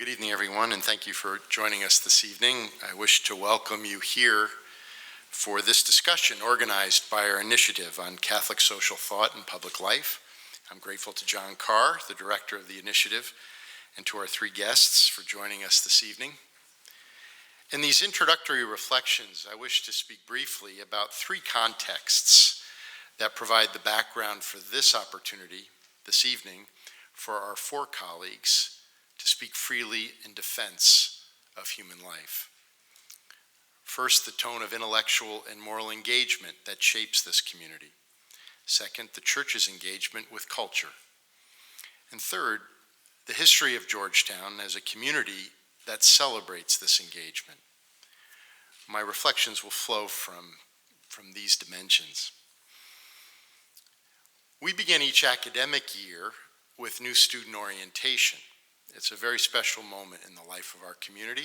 Good evening, everyone, and thank you for joining us this evening. I wish to welcome you here for this discussion organized by our initiative on Catholic social thought and public life. I'm grateful to John Carr, the director of the initiative, and to our three guests for joining us this evening. In these introductory reflections, I wish to speak briefly about three contexts that provide the background for this opportunity this evening for our four colleagues to speak freely in defense of human life. First, the tone of intellectual and moral engagement that shapes this community. Second, the church's engagement with culture. And third, the history of Georgetown as a community that celebrates this engagement. My reflections will flow from these dimensions. We begin each academic year with new student orientation. It's a very special moment in the life of our community.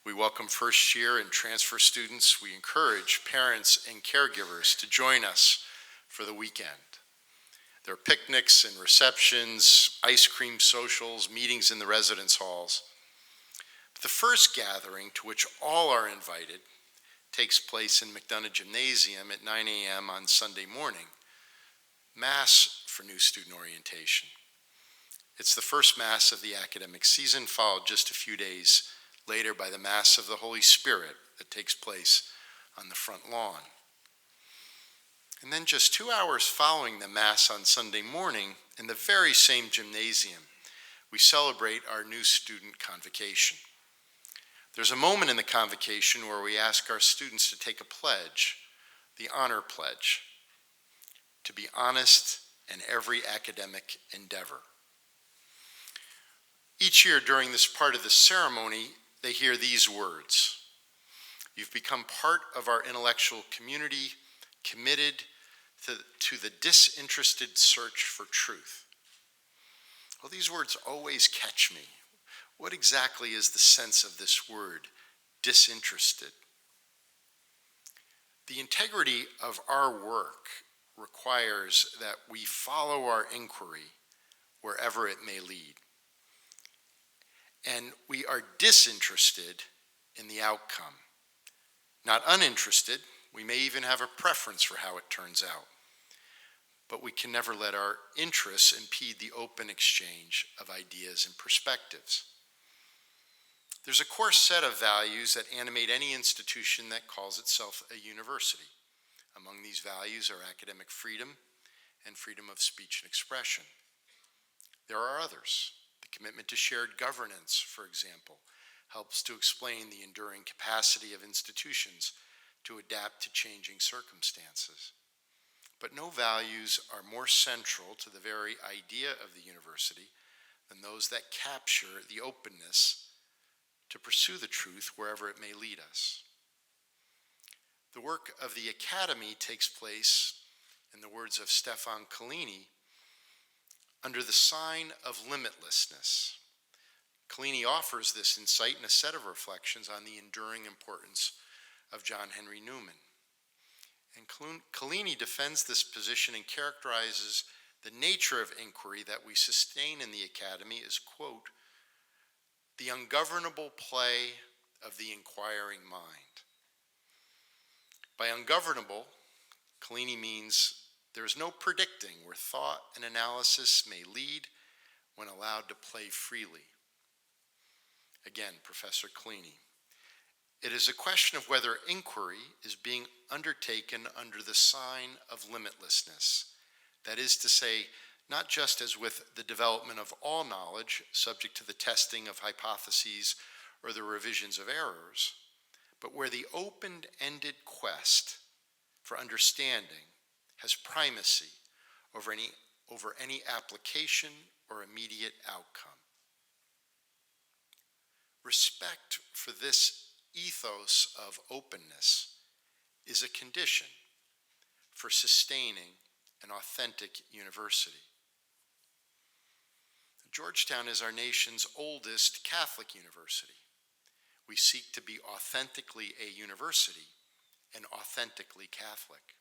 We welcome first year and transfer students. We encourage parents and caregivers to join us for the weekend. There are picnics and receptions, ice cream socials, meetings in the residence halls. But the first gathering, to which all are invited, takes place in McDonough Gymnasium at 9 a.m. on Sunday morning, Mass for new student orientation. It's the first Mass of the academic season, followed just a few days later by the Mass of the Holy Spirit that takes place on the front lawn. And then just 2 hours following the Mass on Sunday morning, in the very same gymnasium, we celebrate our new student convocation. There's a moment in the convocation where we ask our students to take a pledge, the honor pledge, to be honest in every academic endeavor. Each year during this part of the ceremony, they hear these words: "You've become part of our intellectual community, committed to the disinterested search for truth." Well, these words always catch me. What exactly is the sense of this word, disinterested? The integrity of our work requires that we follow our inquiry wherever it may lead. And we are disinterested in the outcome. Not uninterested, we may even have a preference for how it turns out. But we can never let our interests impede the open exchange of ideas and perspectives. There's a core set of values that animate any institution that calls itself a university. Among these values are academic freedom and freedom of speech and expression. There are others. The commitment to shared governance, for example, helps to explain the enduring capacity of institutions to adapt to changing circumstances. But no values are more central to the very idea of the university than those that capture the openness to pursue the truth wherever it may lead us. The work of the Academy takes place, in the words of Stefan Collini, under the sign of limitlessness. Collini offers this insight in a set of reflections on the enduring importance of John Henry Newman. And Collini defends this position and characterizes the nature of inquiry that we sustain in the Academy as, quote, "the ungovernable play of the inquiring mind." By ungovernable, Collini means there is no predicting where thought and analysis may lead when allowed to play freely. Again, Professor Collini. It is a question of whether inquiry is being undertaken under the sign of limitlessness. That is to say, not just as with the development of all knowledge, subject to the testing of hypotheses or the revisions of errors, but where the open-ended quest for understanding has primacy over any application or immediate outcome. Respect for this ethos of openness is a condition for sustaining an authentic university. Georgetown is our nation's oldest Catholic university. We seek to be authentically a university and authentically Catholic.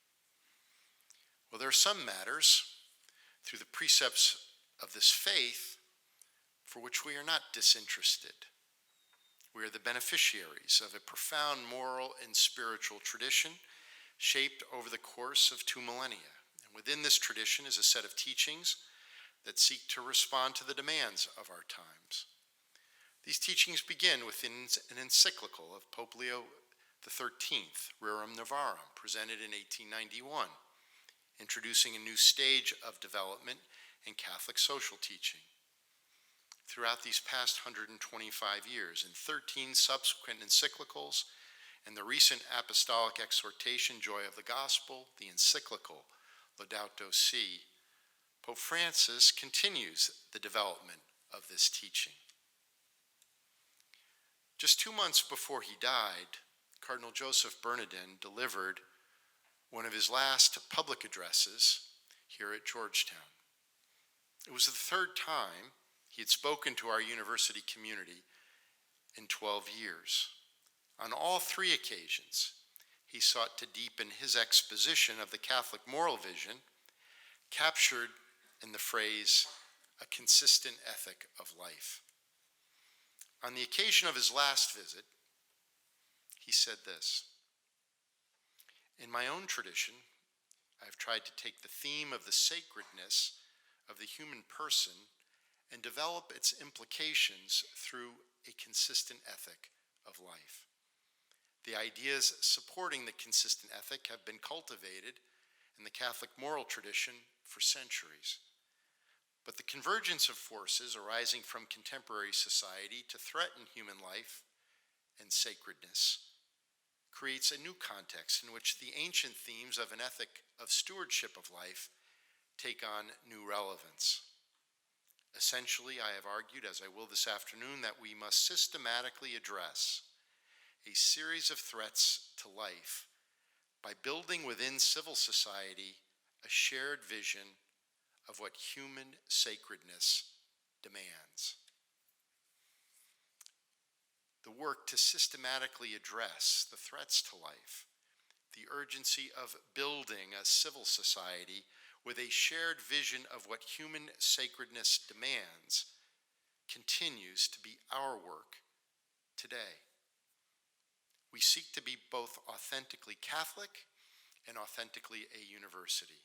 Well, there are some matters through the precepts of this faith for which we are not disinterested. We are the beneficiaries of a profound moral and spiritual tradition shaped over the course of 2 millennia. And within this tradition is a set of teachings that seek to respond to the demands of our times. These teachings begin with an encyclical of Pope Leo XIII, Rerum Novarum, presented in 1891, introducing a new stage of development in Catholic social teaching. Throughout these past 125 years, in 13 subsequent encyclicals, and the recent apostolic exhortation, Joy of the Gospel, the encyclical Laudato Si', Pope Francis continues the development of this teaching. Just 2 months before he died, Cardinal Joseph Bernardin delivered one of his last public addresses here at Georgetown. It was the 3rd time he had spoken to our university community in 12 years. On all 3 occasions, he sought to deepen his exposition of the Catholic moral vision, captured in the phrase, a consistent ethic of life. On the occasion of his last visit, he said this: "In my own tradition, I have tried to take the theme of the sacredness of the human person and develop its implications through a consistent ethic of life. The ideas supporting the consistent ethic have been cultivated in the Catholic moral tradition for centuries. But the convergence of forces arising from contemporary society to threaten human life and sacredness creates a new context in which the ancient themes of an ethic of stewardship of life take on new relevance. Essentially, I have argued, as I will this afternoon, that we must systematically address a series of threats to life by building within civil society a shared vision of what human sacredness demands. The work to systematically address the threats to life, the urgency of building a civil society with a shared vision of what human sacredness demands, continues to be our work today. We seek to be both authentically Catholic and authentically a university.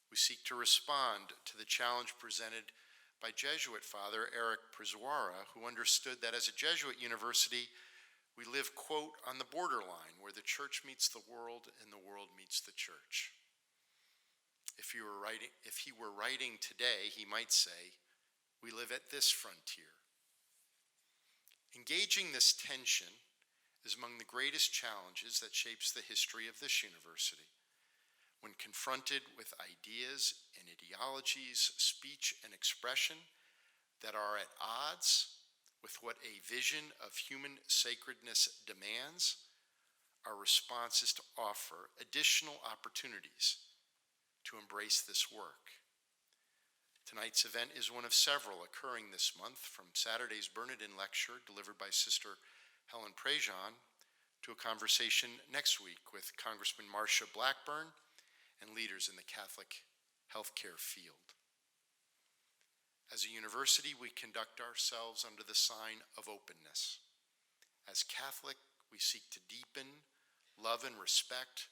We seek to respond to the challenge presented by Jesuit Father Eric Prizuara, who understood that as a Jesuit university, we live, quote, on the borderline where the church meets the world and the world meets the church. If he were writing today, he might say, we live at this frontier. Engaging this tension is among the greatest challenges that shapes the history of this university. When confronted with ideas and ideologies, speech and expression that are at odds with what a vision of human sacredness demands, our response is to offer additional opportunities to embrace this work. Tonight's event is one of several occurring this month, from Saturday's Bernardin lecture delivered by Sister Helen Prejean to a conversation next week with Congressman Marsha Blackburn and leaders in the Catholic healthcare field. As a university, we conduct ourselves under the sign of openness. As Catholic, we seek to deepen love and respect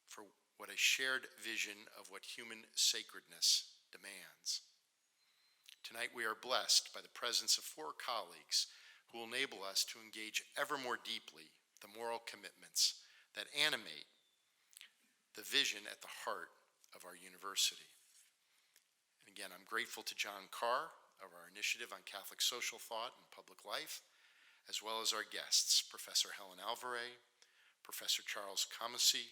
for what a shared vision of what human sacredness demands. Tonight we are blessed by the presence of 4 colleagues who will enable us to engage ever more deeply the moral commitments that animate the vision at the heart of our university. And again, I'm grateful to John Carr of our Initiative on Catholic Social Thought and Public Life, as well as our guests, Professor Helen Alvarez, Professor Charles Kamasi,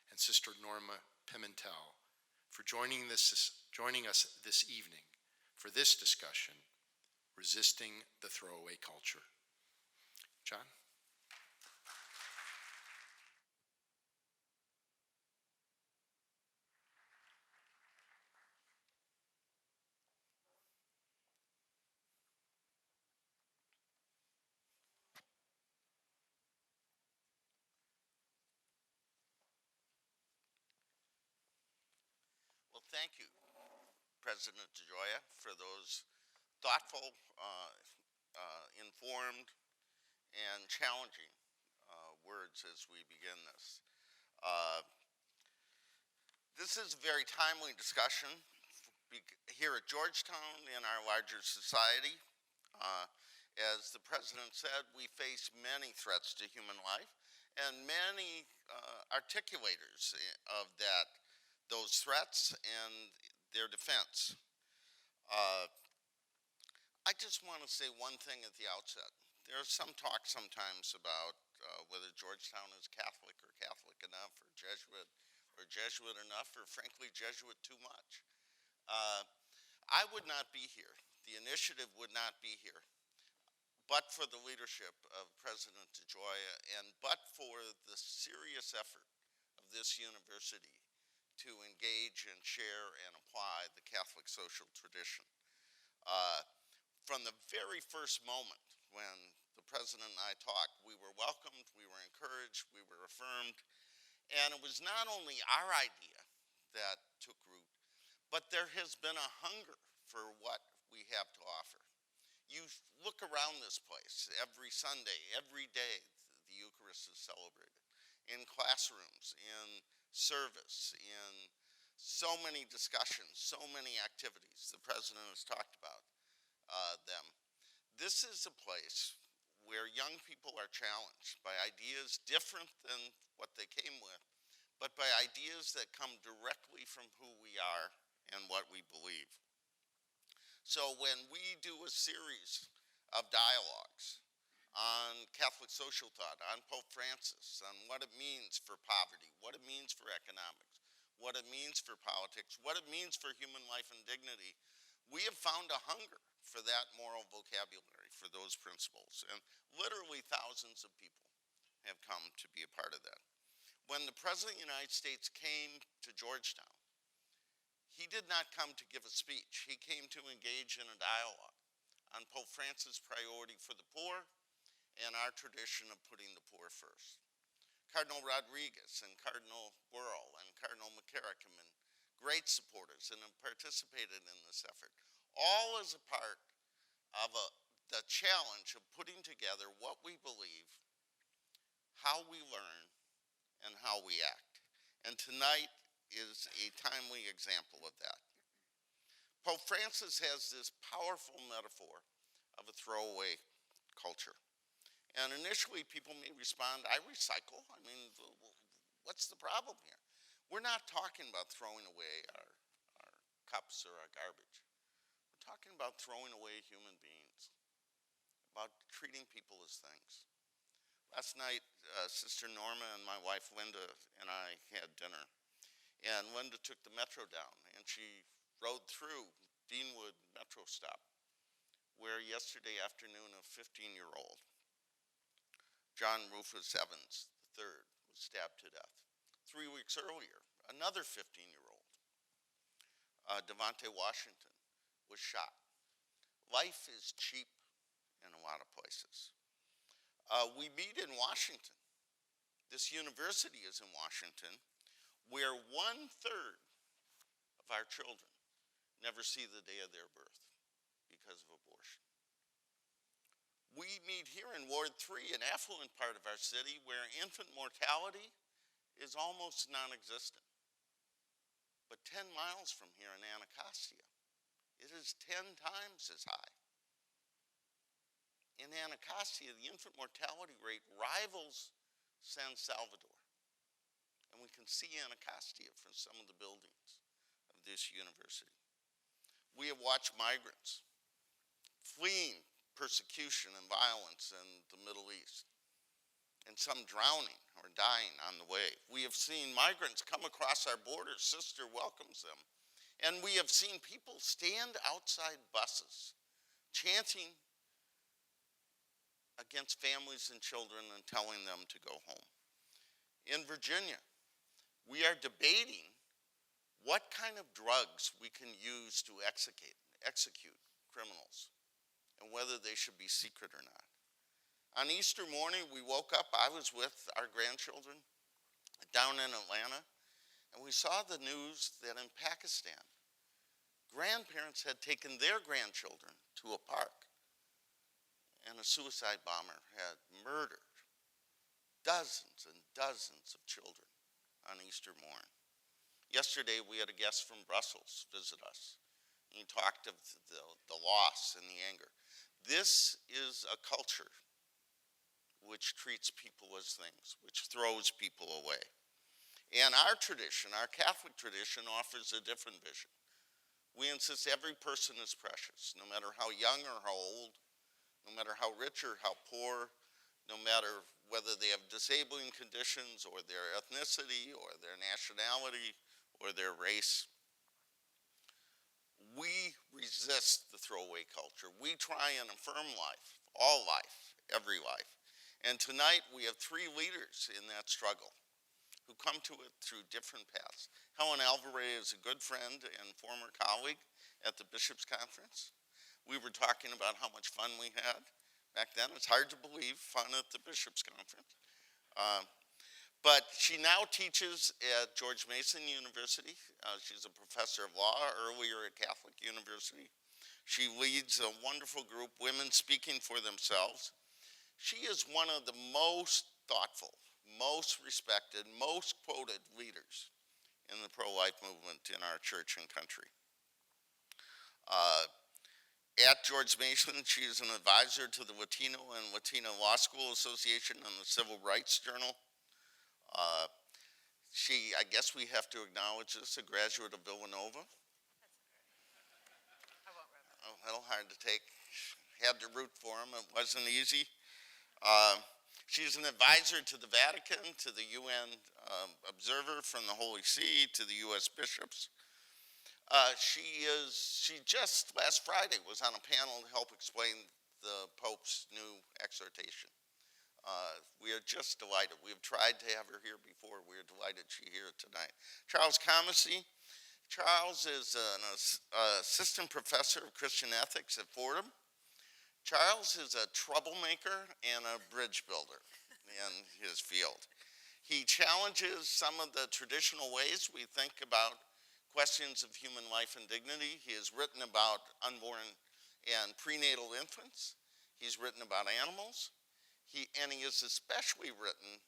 and Sister Norma Pimentel, for joining us this evening for this discussion, Resisting the Throwaway Culture. John? Well, thank you, President DeGioia, for those thoughtful, informed, and challenging words as we begin this. Uh, this is a very timely discussion here at Georgetown in our larger society. Uh, as the president said, we face many threats to human life and many articulators of those threats and their defense. Uh, I just want to say one thing at the outset. There's some talk sometimes about whether Georgetown is Catholic or Catholic enough, or Jesuit enough, or frankly Jesuit too much. Uh, I would not be here. The initiative would not be here, but for the leadership of President DeGioia and but for the serious effort of this university to engage and share and apply the Catholic social tradition. Uh, from the very first moment when the president and I talked, we were welcomed, we were encouraged, we were affirmed, and it was not only our idea that took root, but there has been a hunger for what we have to offer. You look around this place every Sunday, every day, the Eucharist is celebrated. In classrooms, in service, in so many discussions, so many activities. The president has talked about them. This is a place where young people are challenged by ideas different than what they came with, but by ideas that come directly from who we are and what we believe. So when we do a series of dialogues on Catholic social thought, on Pope Francis, on what it means for poverty, what it means for economics, what it means for politics, what it means for human life and dignity, we have found a hunger for that moral vocabulary, for those principles. And literally thousands of people have come to be a part of that. When the President of the United States came to Georgetown, he did not come to give a speech. He came to engage in a dialogue on Pope Francis' priority for the poor and our tradition of putting the poor first. Cardinal Rodriguez and Cardinal Wuerl and Cardinal McCarrick have been great supporters and have participated in this effort, all as a part of the challenge of putting together what we believe, how we learn, and how we act. And tonight is a timely example of that. Pope Francis has this powerful metaphor of a throwaway culture. And initially, people may respond, I recycle. I mean, what's the problem here? We're not talking about throwing away our cups or our garbage. We're talking about throwing away human beings, about treating people as things. Last night, Sister Norma and my wife Linda and I had dinner. And Linda took the metro down, and she rode through Deanwood Metro Stop, where yesterday afternoon a 15-year-old, John Rufus Evans III, was stabbed to death. 3 weeks earlier, another 15-year-old, Devonte Washington, was shot. Life is cheap in a lot of places. We meet in Washington. This university is in Washington, where 1/3 of our children never see the day of their birth because of abortion. We meet here in Ward 3, an affluent part of our city, where infant mortality is almost non-existent. But 10 miles from here in Anacostia, it is 10 times as high. In Anacostia, the infant mortality rate rivals San Salvador. And we can see Anacostia from some of the buildings of this university. We have watched migrants fleeing persecution and violence in the Middle East, and some drowning or dying on the way. We have seen migrants come across our borders. Sister welcomes them. And we have seen people stand outside buses chanting against families and children and telling them to go home. In Virginia, we are debating what kind of drugs we can use to execute criminals and whether they should be secret or not. On Easter morning, we woke up, I was with our grandchildren down in Atlanta, and we saw the news that in Pakistan, grandparents had taken their grandchildren to a park, and a suicide bomber had murdered dozens and dozens of children on Easter morn. Yesterday, we had a guest from Brussels visit us. He talked of the loss and the anger. This is a culture which treats people as things, which throws people away. And our tradition, our Catholic tradition, offers a different vision. We insist every person is precious, no matter how young or how old, no matter how rich or how poor, no matter whether they have disabling conditions or their ethnicity or their nationality or their race. We resist the throwaway culture. We try and affirm life, all life, every life. And tonight we have three leaders in that struggle who come to it through different paths. Helen Alvarez is a good friend and former colleague at the Bishops' Conference. We were talking about how much fun we had back then. It's hard to believe, fun at the Bishops' Conference. But she now teaches at George Mason University. She's a professor of law, earlier at Catholic University. She leads a wonderful group, Women Speaking for Themselves. She is one of the most thoughtful, most respected, most quoted leaders in the pro-life movement in our church and country. At George Mason, she is an advisor to the Latino and Latina Law School Association and the Civil Rights Journal. I guess we have to acknowledge this, a graduate of Villanova. I won't remember. A little hard to take. Had to root for him. It wasn't easy. She's an advisor to the Vatican, to the UN observer from the Holy See, to the U.S. bishops. She just last Friday was on a panel to help explain the Pope's new exhortation. We are just delighted. We have tried to have her here before. We are delighted she's here tonight. Charles Comesy. Charles is an assistant professor of Christian ethics at Fordham. Charles is a troublemaker and a bridge builder in his field. He challenges some of the traditional ways we think about questions of human life and dignity. He has written about unborn and prenatal infants. He's written about animals. And he has especially written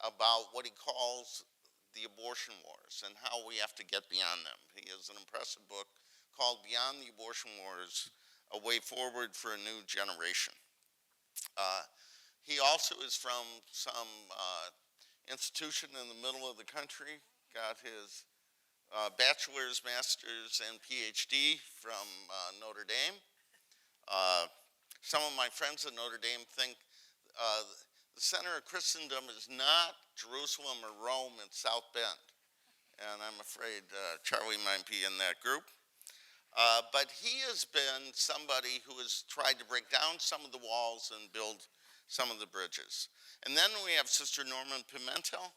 about what he calls the abortion wars and how we have to get beyond them. He has an impressive book called Beyond the Abortion Wars, A Way Forward for a New Generation. He also is from some institution in the middle of the country, got his bachelor's, master's, and PhD from Notre Dame. Some of my friends at Notre Dame think the center of Christendom is not Jerusalem or Rome and South Bend. And I'm afraid Charlie might be in that group. But he has been somebody who has tried to break down some of the walls and build some of the bridges. And then we have Sister Norma Pimentel.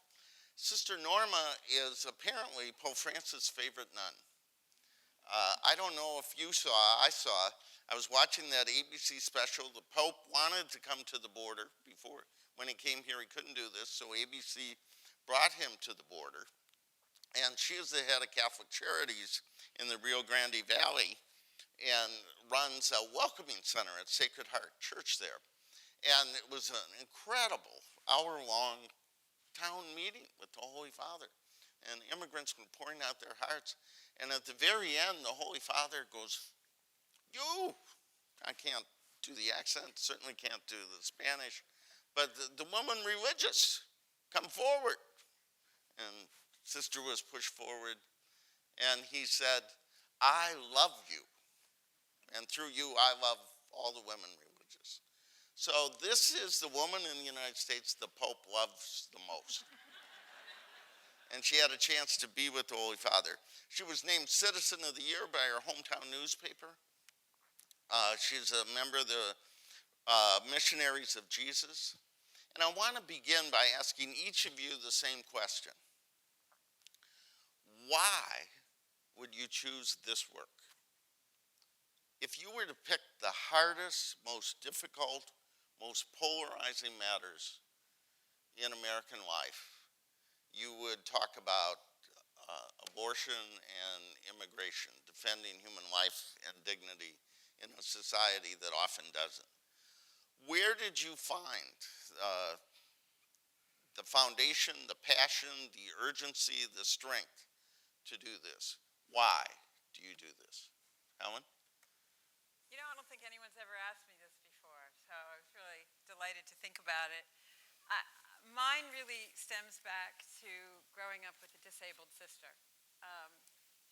Sister Norma is apparently Pope Francis' favorite nun. I don't know if you saw, I was watching that ABC special. The Pope wanted to come to the border before. When he came here, he couldn't do this, so ABC brought him to the border. And she is the head of Catholic Charities in the Rio Grande Valley and runs a welcoming center at Sacred Heart Church there. And it was an incredible hour-long town meeting with the Holy Father. And immigrants were pouring out their hearts. And at the very end, the Holy Father goes, "You!" I can't do the accent, certainly can't do the Spanish, but the woman religious, come forward. And Sister was pushed forward, and he said, "I love you, and through you, I love all the women religious." So this is the woman in the United States the Pope loves the most. And she had a chance to be with the Holy Father. She was named Citizen of the Year by her hometown newspaper. She's a member of the Missionaries of Jesus. And I want to begin by asking each of you the same question. Why would you choose this work? If you were to pick the hardest, most difficult, most polarizing matters in American life, you would talk about abortion and immigration, defending human life and dignity in a society that often doesn't. Where did you find the foundation, the passion, the urgency, the strength to do this? Why do you do this? Helen? You know, I don't think anyone's ever asked me this before, so I was really delighted to think about it. Mine really stems back to growing up with a disabled sister. Um,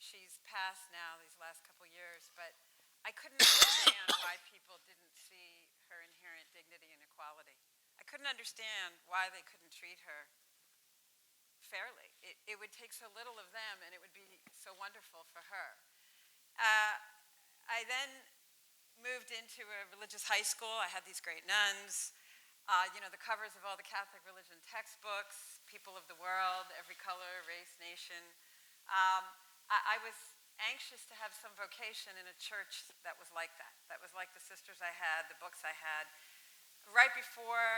she's passed now these last couple years, but I couldn't understand why people didn't see her inherent dignity and equality. I couldn't understand why they couldn't treat her fairly. It would take so little of them, and it would be so wonderful for her. I then moved into a religious high school. I had these great nuns. The covers of all the Catholic religion textbooks, people of the world, every color, race, nation. I was anxious to have some vocation in a church that was like that was like the sisters I had, the books I had. Right before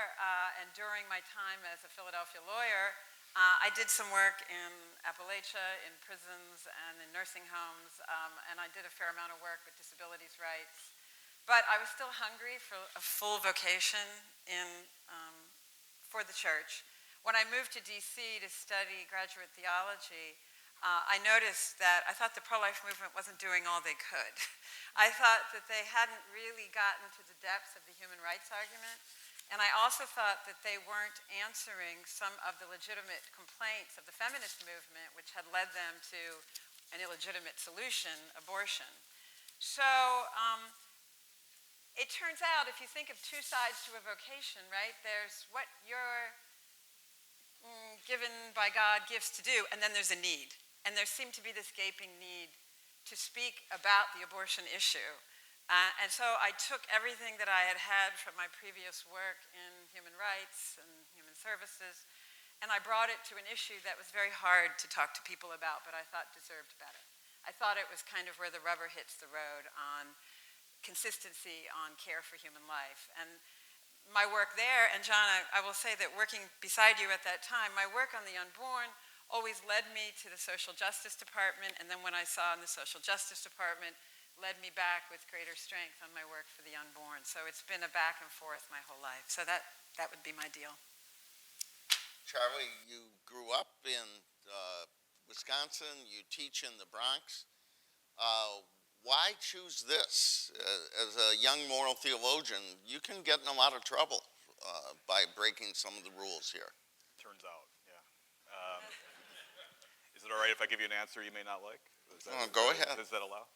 and during my time as a Philadelphia lawyer, I did some work in Appalachia, in prisons, and in nursing homes, and I did a fair amount of work with disabilities rights. But I was still hungry for a full vocation for the church. When I moved to DC to study graduate theology, I noticed that I thought the pro-life movement wasn't doing all they could. I thought that they hadn't really gotten to the depths of the human rights argument. And I also thought that they weren't answering some of the legitimate complaints of the feminist movement, which had led them to an illegitimate solution, abortion. So it turns out, if you think of two sides to a vocation, right, there's what you're given by God gifts to do, and then there's a need. And there seemed to be this gaping need to speak about the abortion issue. And so I took everything that I had had from my previous work in human rights and human services, and I brought it to an issue that was very hard to talk to people about, but I thought deserved better. I thought it was kind of where the rubber hits the road on consistency on care for human life. And my work there, and John, I will say that working beside you at that time, my work on the unborn always led me to the Social Justice Department, and then when I saw in the Social Justice Department, led me back with greater strength on my work for the unborn. So it's been a back and forth my whole life. So that would be my deal. Charlie, you grew up in Wisconsin. You teach in the Bronx. Why choose this? As a young moral theologian, you can get in a lot of trouble by breaking some of the rules here. Turns out, yeah. Is it all right if I give you an answer you may not like? Go ahead. Does that allow?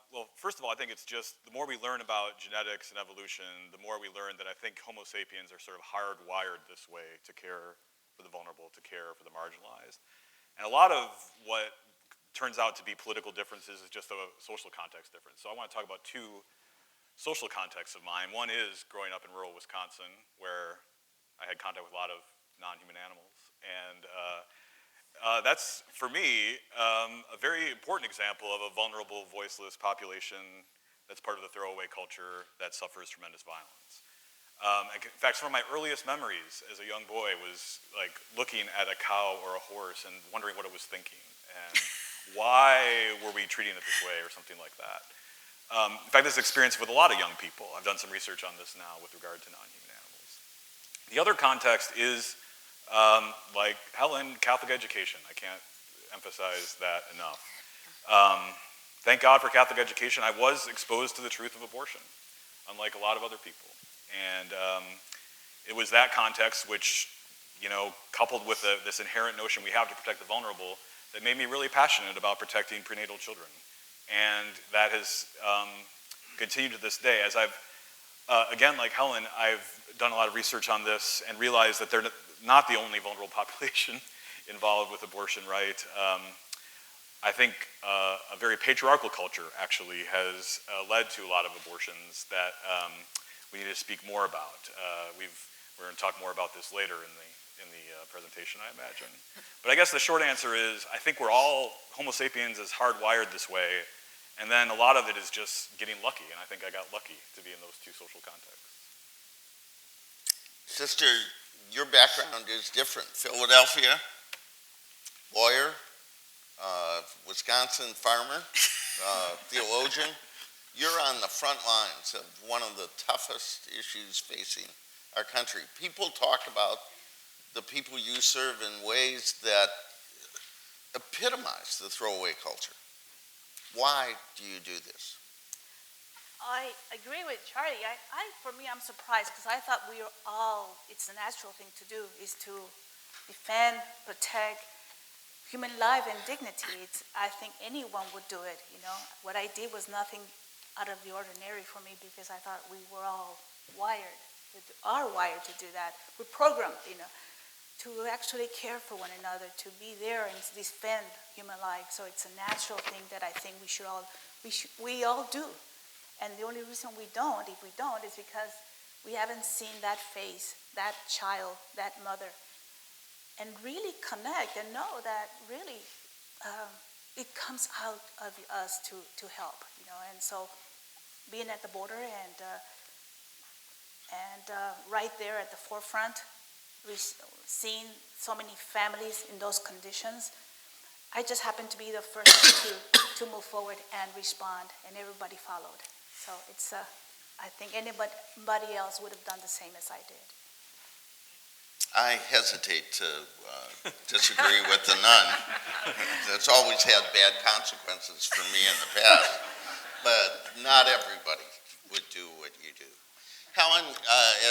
Well, first of all, I think it's just the more we learn about genetics and evolution, the more we learn that I think Homo sapiens are sort of hardwired this way to care for the vulnerable, to care for the marginalized. And a lot of what turns out to be political differences is just a social context difference. So I want to talk about two social contexts of mine. One is growing up in rural Wisconsin, where I had contact with a lot of non-human animals. And that's, for me, a very important example of a vulnerable, voiceless population that's part of the throwaway culture that suffers tremendous violence. In fact, some of my earliest memories as a young boy was like looking at a cow or a horse and wondering what it was thinking and why were we treating it this way or something like that. In fact, this experience with a lot of young people. I've done some research on this now with regard to non-human animals. The other context is, like Helen, Catholic education. I can't emphasize that enough. Thank God for Catholic education. I was exposed to the truth of abortion, unlike a lot of other people. And it was that context which, coupled with this inherent notion we have to protect the vulnerable, that made me really passionate about protecting prenatal children. And that has continued to this day. As I've, again, like Helen, I've done a lot of research on this and realized that they're not the only vulnerable population involved with abortion, right? I think a very patriarchal culture actually has led to a lot of abortions that we need to speak more about. We're going to talk more about this later in the presentation, I imagine. But I guess the short answer is I think we're all, Homo sapiens is hardwired this way, and then a lot of it is just getting lucky, and I think I got lucky to be in those two social contexts. Sister, your background is different. Philadelphia, lawyer, Wisconsin farmer, theologian. You're on the front lines of one of the toughest issues facing our country. People talk about the people you serve in ways that epitomize the throwaway culture. Why do you do this? I agree with Charlie. For me, I'm surprised because I thought we were all, it's a natural thing to do, is to defend, protect human life and dignity. I think anyone would do it, you know. What I did was nothing out of the ordinary for me because I thought we were all wired, are wired to do that. We're programmed, you know, to actually care for one another, to be there and defend human life. So it's a natural thing that I think we all do. And the only reason we don't, if we don't, is because we haven't seen that face, that child, that mother, and really connect and know that really it comes out of us to help, you know. And so being at the border and right there at the forefront, seeing so many families in those conditions, I just happened to be the first one to move forward and respond, and everybody followed. So it's, I think anybody else would have done the same as I did. I hesitate to disagree with the nun. That's always had bad consequences for me in the past, but not everybody would do what you do. Helen,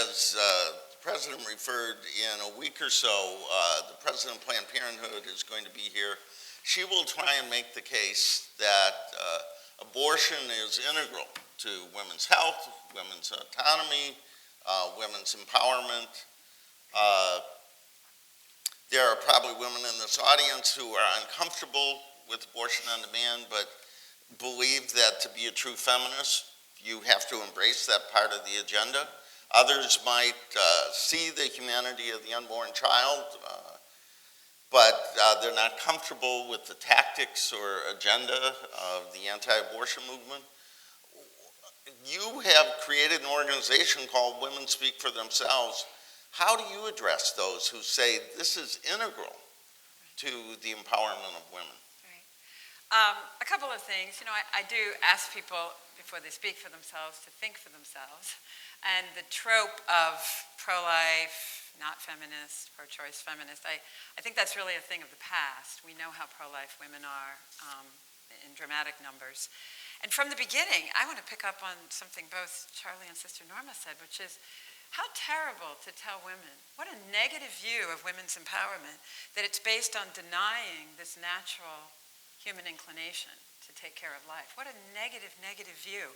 as the President referred, in a week or so, the President of Planned Parenthood is going to be here. She will try and make the case that abortion is integral to women's health, women's autonomy, women's empowerment. There are probably women in this audience who are uncomfortable with abortion on demand, but believe that to be a true feminist, you have to embrace that part of the agenda. Others might see the humanity of the unborn child, but they're not comfortable with the tactics or agenda of the anti-abortion movement. You have created an organization called Women Speak for Themselves. How do you address those who say this is integral to the empowerment of women? Right. A couple of things. You know, I do ask people before they speak for themselves to think for themselves. And the trope of pro-life, not feminist, pro-choice feminist, I think that's really a thing of the past. We know how pro-life women are in dramatic numbers. And from the beginning, I want to pick up on something both Charlie and Sister Norma said, which is, how terrible to tell women, what a negative view of women's empowerment, that it's based on denying this natural human inclination to take care of life. What a negative, negative view.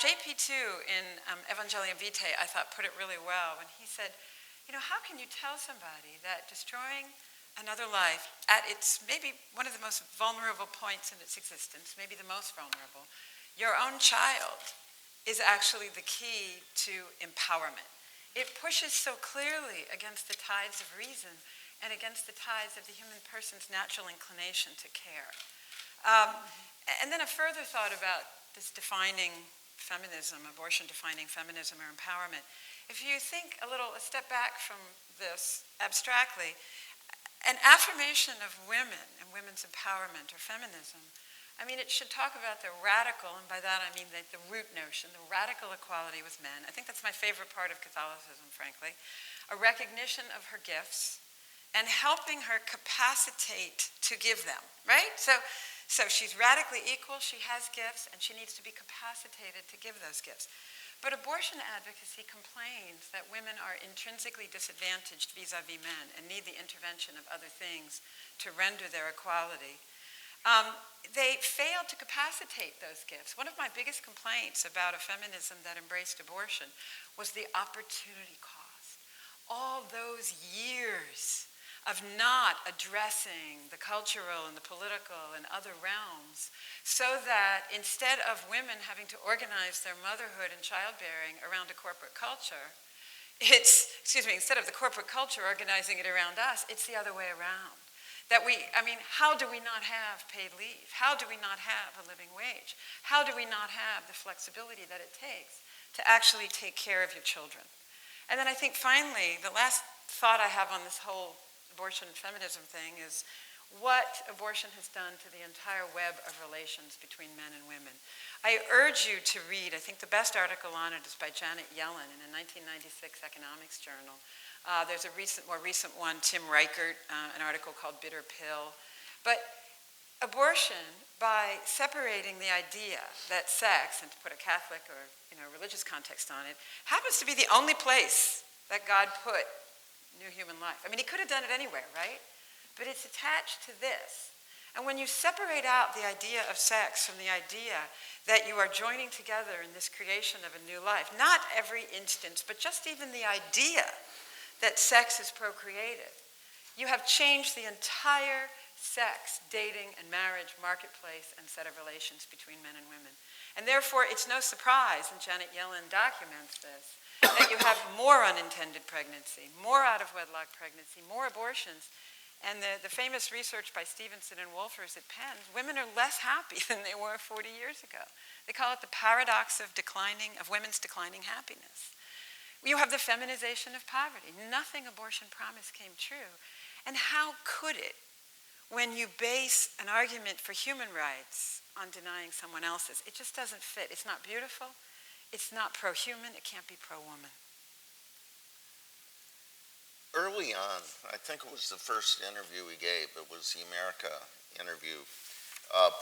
JP2 in Evangelium Vitae, I thought, put it really well when he said, you know, how can you tell somebody that destroying another life at its maybe one of the most vulnerable points in its existence, maybe the most vulnerable, your own child, is actually the key to empowerment. It pushes so clearly against the tides of reason and against the tides of the human person's natural inclination to care. And then a further thought about this defining feminism, abortion defining feminism or empowerment. If you think a step back from this abstractly, an affirmation of women and women's empowerment or feminism, I mean, it should talk about the radical, and by that I mean the root notion, the radical equality with men. I think that's my favorite part of Catholicism, frankly. A recognition of her gifts and helping her capacitate to give them, right? So she's radically equal, she has gifts, and she needs to be capacitated to give those gifts. But abortion advocacy complains that women are intrinsically disadvantaged vis-a-vis men and need the intervention of other things to render their equality. They failed to capacitate those gifts. One of my biggest complaints about a feminism that embraced abortion was the opportunity cost. All those years of not addressing the cultural and the political and other realms, so that instead of women having to organize their motherhood and childbearing around a corporate culture, instead of the corporate culture organizing it around us, it's the other way around. How do we not have paid leave? How do we not have a living wage? How do we not have the flexibility that it takes to actually take care of your children? And then I think finally, the last thought I have on this whole abortion and feminism thing is, what abortion has done to the entire web of relations between men and women. I urge you to read, I think the best article on it is by Janet Yellen in a 1996 Economics Journal. There's a more recent one, Tim Reichert, an article called Bitter Pill. But abortion, by separating the idea that sex, and to put a Catholic or religious context on it, happens to be the only place that God put new human life. I mean, he could have done it anywhere, right? But it's attached to this. And when you separate out the idea of sex from the idea that you are joining together in this creation of a new life, not every instance, but just even the idea that sex is procreative, you have changed the entire sex, dating, and marriage marketplace and set of relations between men and women. And therefore, it's no surprise, and Janet Yellen documents this, that you have more unintended pregnancy, more out-of-wedlock pregnancy, more abortions. And the famous research by Stevenson and Wolfers at Penn, women are less happy than they were 40 years ago. They call it the paradox of women's declining happiness. You have the feminization of poverty. Nothing abortion promised came true. And how could it, when you base an argument for human rights on denying someone else's? It just doesn't fit. It's not beautiful. It's not pro-human. It can't be pro-woman. Early on, I think it was the first interview he gave, it was the America interview,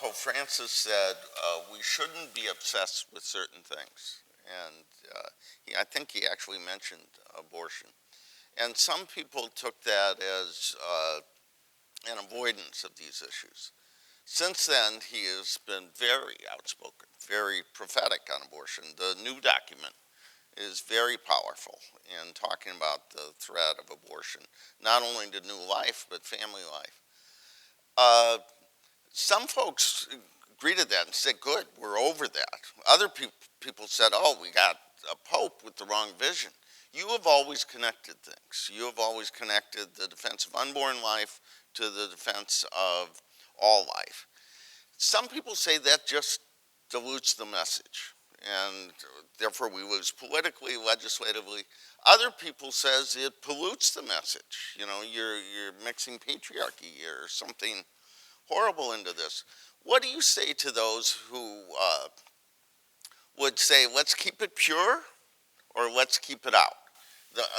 Pope Francis said, we shouldn't be obsessed with certain things. And I think he actually mentioned abortion. And some people took that as an avoidance of these issues. Since then, he has been very outspoken, very prophetic on abortion. The new document is very powerful in talking about the threat of abortion, not only to new life, but family life. Some folks greeted that and said, good, we're over that. Other people said, oh, we got a pope with the wrong vision. You have always connected things. You have always connected the defense of unborn life to the defense of all life. Some people say that just dilutes the message, and therefore we lose politically, legislatively. Other people says it pollutes the message. You know, you're mixing patriarchy or something horrible into this. What do you say to those who would say, let's keep it pure or let's keep it out?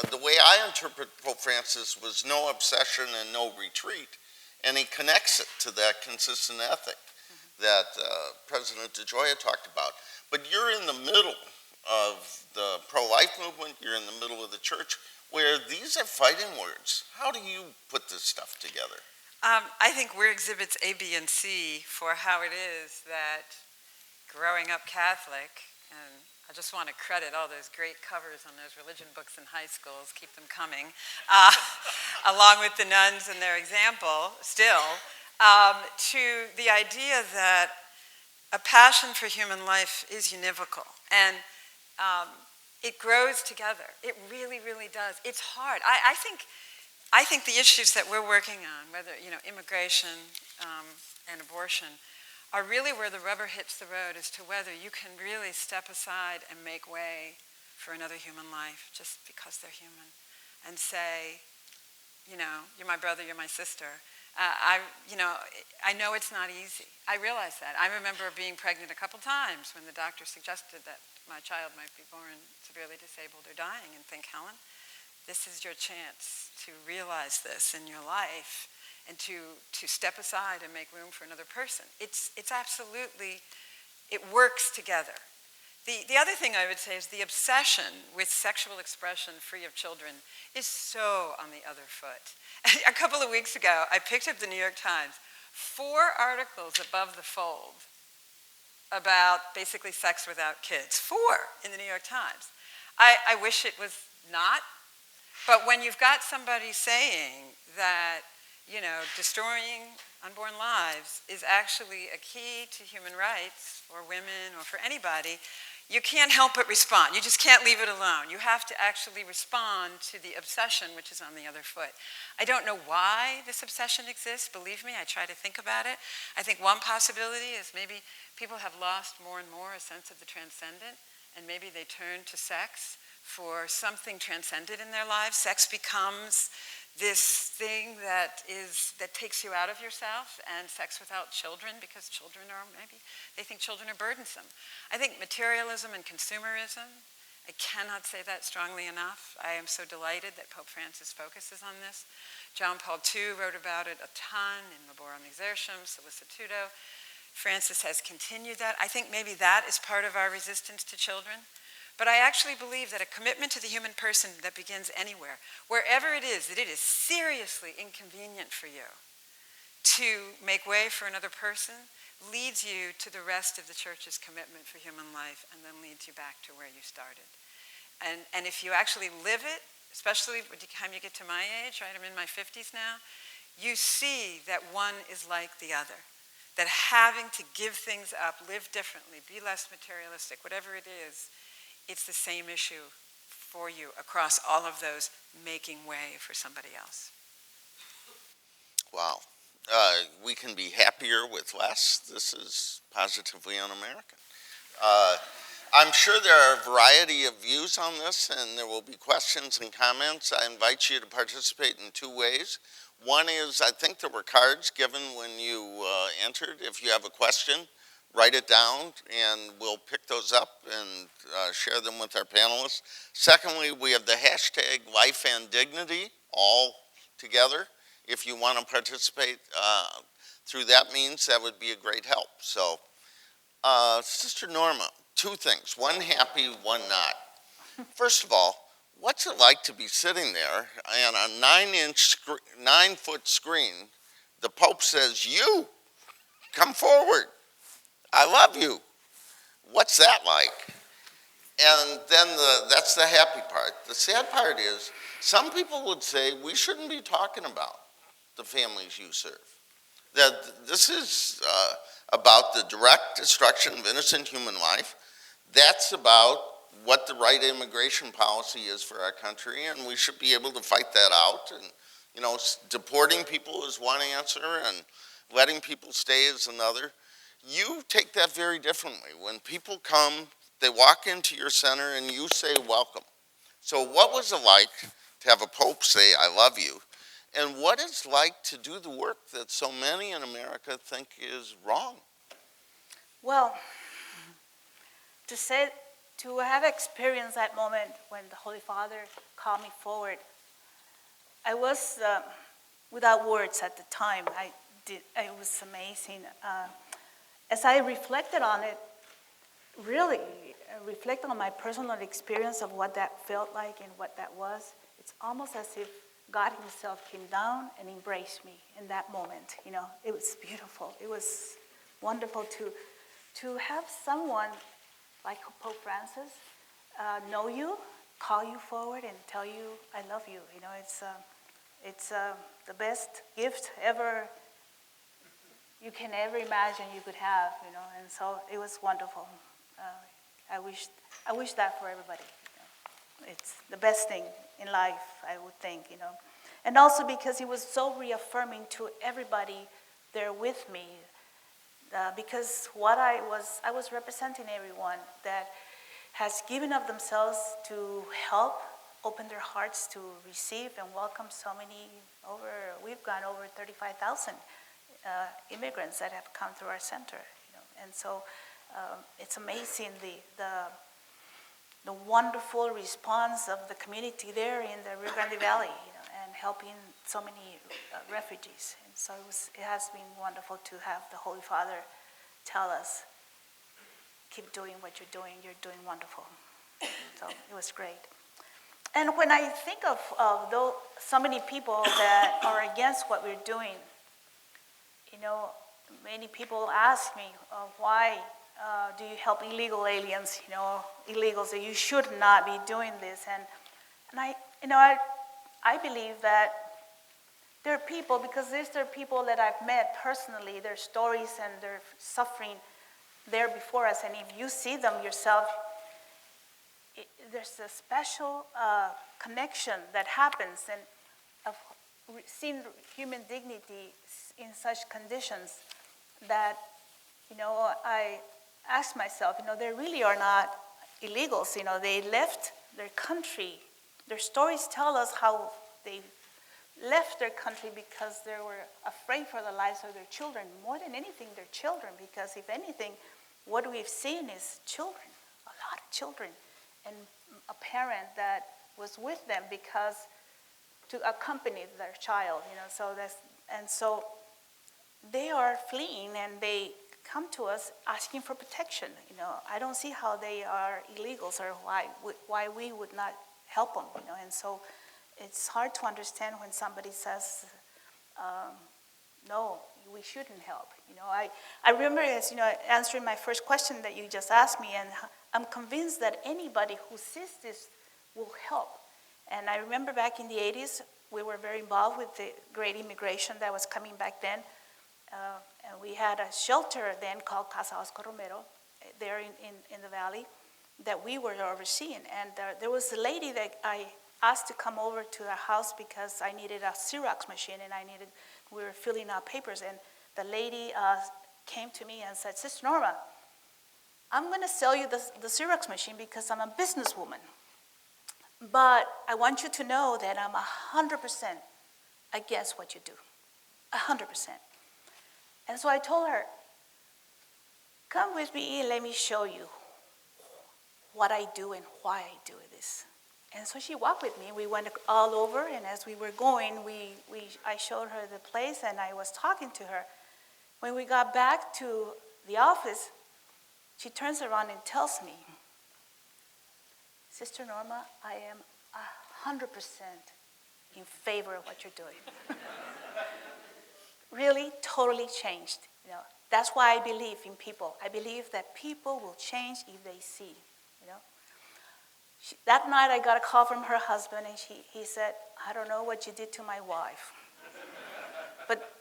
The way I interpret Pope Francis was no obsession and no retreat, and he connects it to that consistent ethic that President DeGioia talked about. But you're in the middle of the pro-life movement, you're in the middle of the church, where these are fighting words. How do you put this stuff together? I think we're exhibits A, B, and C for how it is that growing up Catholic, and I just want to credit all those great covers on those religion books in high schools, keep them coming, along with the nuns and their example still, to the idea that a passion for human life is univocal. And it grows together. It really, really does. It's hard. I think the issues that we're working on, whether immigration and abortion, are really where the rubber hits the road as to whether you can really step aside and make way for another human life just because they're human, and say, you're my brother, you're my sister. I know it's not easy. I realize that. I remember being pregnant a couple times when the doctor suggested that my child might be born severely disabled or dying, and think, Helen, this is your chance to realize this in your life and to step aside and make room for another person. It's absolutely, it works together. The other thing I would say is the obsession with sexual expression free of children is so on the other foot. A couple of weeks ago, I picked up the New York Times, 4 articles above the fold about basically sex without kids. 4 in the New York Times. I wish it was not, but when you've got somebody saying that, destroying unborn lives is actually a key to human rights for women or for anybody, you can't help but respond. You just can't leave it alone. You have to actually respond to the obsession, which is on the other foot. I don't know why this obsession exists. Believe me, I try to think about it. I think one possibility is maybe people have lost more and more a sense of the transcendent, and maybe they turn to sex for something transcendent in their lives. Sex becomes this thing that takes you out of yourself, and sex without children, because children are maybe, they think children are burdensome. I think materialism and consumerism, I cannot say that strongly enough. I am so delighted that Pope Francis focuses on this. John Paul II wrote about it a ton in Labor on Exerciam, Solicitudo. Francis has continued that. I think maybe that is part of our resistance to children. But I actually believe that a commitment to the human person that begins anywhere, wherever it is, that it is seriously inconvenient for you to make way for another person, leads you to the rest of the church's commitment for human life, and then leads you back to where you started. And if you actually live it, especially by the time you get to my age, right, I'm in my 50s now, you see that one is like the other. That having to give things up, live differently, be less materialistic, whatever it is, it's the same issue for you across all of those, making way for somebody else. Wow. We can be happier with less. This is positively un-American. I'm sure there are a variety of views on this, and there will be questions and comments. I invite you to participate in two ways. One is, I think there were cards given when you entered. If you have a question, write it down, and we'll pick those up and share them with our panelists. Secondly, we have the hashtag Life and Dignity, all together. If you want to participate through that means, that would be a great help. So, Sister Norma, two things, one happy, one not. First of all, what's it like to be sitting there and on a 9-foot screen, the Pope says, "You, come forward. I love you." What's that like? And then that's the happy part. The sad part is, some people would say we shouldn't be talking about the families you serve. That this is about the direct destruction of innocent human life. That's about what the right immigration policy is for our country, and we should be able to fight that out. And, you know, deporting people is one answer, and letting people stay is another. You take that very differently. When people come, they walk into your center and you say welcome. So what was it like to have a Pope say, "I love you"? And what it's like to do the work that so many in America think is wrong? Well, to have experienced that moment when the Holy Father called me forward, I was without words at the time. It was amazing. As I reflected on it, really reflected on my personal experience of what that felt like and what that was, it's almost as if God himself came down and embraced me in that moment. You know, it was beautiful. It was wonderful to have someone like Pope Francis know you, call you forward, and tell you, "I love you." You know, it's the best gift ever you can ever imagine you could have. You know, and so it was wonderful. I wish that for everybody. You know. It's the best thing in life, I would think. You know, and also because he was so reaffirming to everybody there with me. Because I was representing everyone that has given of themselves to help open their hearts to receive and welcome so many we've gone over 35,000 immigrants that have come through our center. You know, and so it's amazing the wonderful response of the community there in the Rio Grande Valley, you know, and helping so many refugees. And so it has been wonderful to have the Holy Father tell us, "Keep doing what you're doing wonderful." So it was great. And when I think of so many people that are against what we're doing, you know, many people ask me, why do you help illegal aliens, you know, illegals, that you should not be doing this. And I believe that there are people, because there are people that I've met personally, their stories and their suffering there before us, and if you see them yourself, there's a special connection that happens, and of seeing human dignity in such conditions that, you know, I ask myself, you know, they really are not illegals. You know, they left their country. Their stories tell us how they left their country because they were afraid for the lives of their children, more than anything, their children, because if anything, what we've seen is children, a lot of children, and a parent that was with them because to accompany their child, so they are fleeing and they come to us asking for protection. I don't see how they are illegals or why we would not help them, and so it's hard to understand when somebody says, no, we shouldn't help. I remember answering my first question that you just asked me, and I'm convinced that anybody who sees this will help. And I remember back in the 80s, we were very involved with the great immigration that was coming back then. And we had a shelter then called Casa Oscar Romero there in the valley that we were overseeing. And there was a lady that I asked to come over to the house because I needed a Xerox machine and we were filling out papers. And the lady came to me and said, Sister Norma, I'm going to sell you the Xerox machine because I'm a businesswoman. But I want you to know that I'm 100% against what you do, 100%. And so I told her, come with me and let me show you what I do and why I do this. And so she walked with me. We went all over, and as we were going, I showed her the place, and I was talking to her. When we got back to the office, she turns around and tells me, Sister Norma, I am 100% in favor of what you're doing. Really, totally changed. That's why I believe in people. I believe that people will change if they see. That night, I got a call from her husband, and he said, I don't know what you did to my wife. But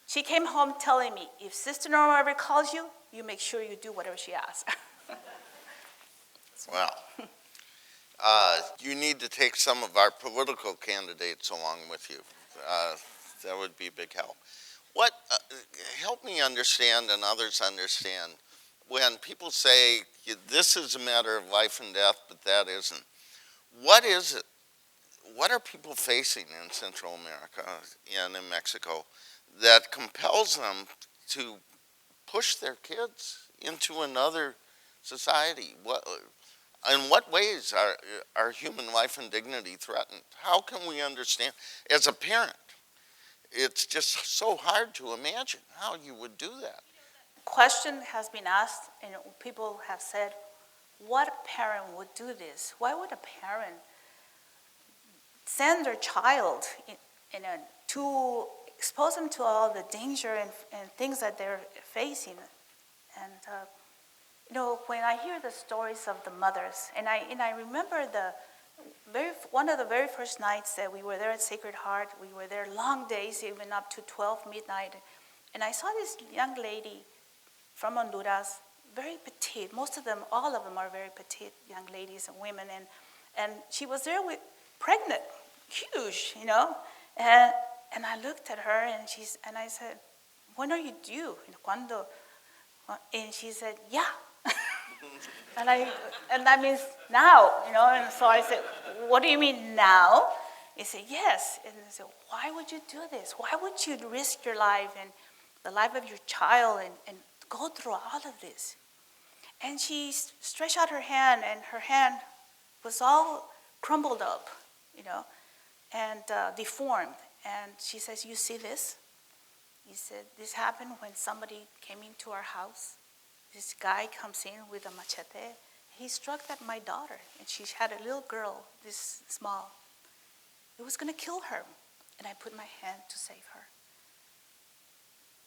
she came home telling me, if Sister Norma ever calls you, you make sure you do whatever she asks. Well, you need to take some of our political candidates along with you. That would be a big help. Help me understand and others understand, when people say this is a matter of life and death, but that isn't, what is it? What are people facing in Central America and in Mexico that compels them to push their kids into another society? In what ways are human life and dignity threatened? How can we understand? As a parent, it's just so hard to imagine how you would do that. Question has been asked, and people have said, what parent would do this? Why would a parent send their child to expose them to all the danger and things that they're facing? And when I hear the stories of the mothers, and I remember one of the very first nights that we were there at Sacred Heart, we were there long days, even up to 12 midnight, and I saw this young lady from Honduras, very petite. All of them are very petite young ladies and women, and she was there pregnant, huge, and I looked at her and I said, when are you due? ¿Cuándo? And she said, yeah. and that means now, and so I said, what do you mean now? He said, yes. And I said, why would you do this? Why would you risk your life and the life of your child and go through all of this? And she stretched out her hand, and her hand was all crumbled up, and deformed. And she says, you see this? He said, this happened when somebody came into our house. This guy comes in with a machete. He struck at my daughter, and she had a little girl, this small. It was going to kill her, and I put my hand to save her.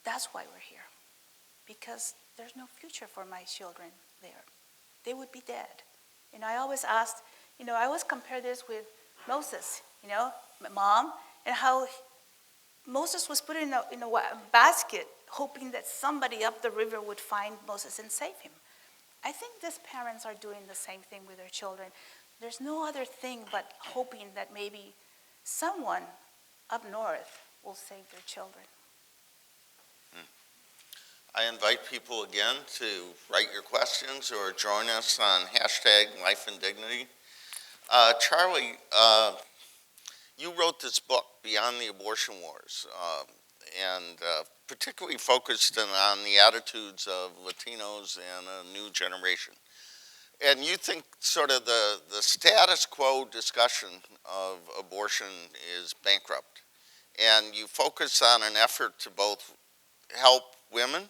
That's why we're here, because there's no future for my children there. They would be dead. I always asked, I always compare this with Moses, my mom, and how Moses was put in a basket, hoping that somebody up the river would find Moses and save him. I think these parents are doing the same thing with their children. There's no other thing but hoping that maybe someone up north will save their children. I invite people again to write your questions or join us on #LifeAndDignity. Charlie, you wrote this book, Beyond the Abortion Wars, and particularly focused on the attitudes of Latinos and a new generation. And you think sort of the status quo discussion of abortion is bankrupt. And you focus on an effort to both help women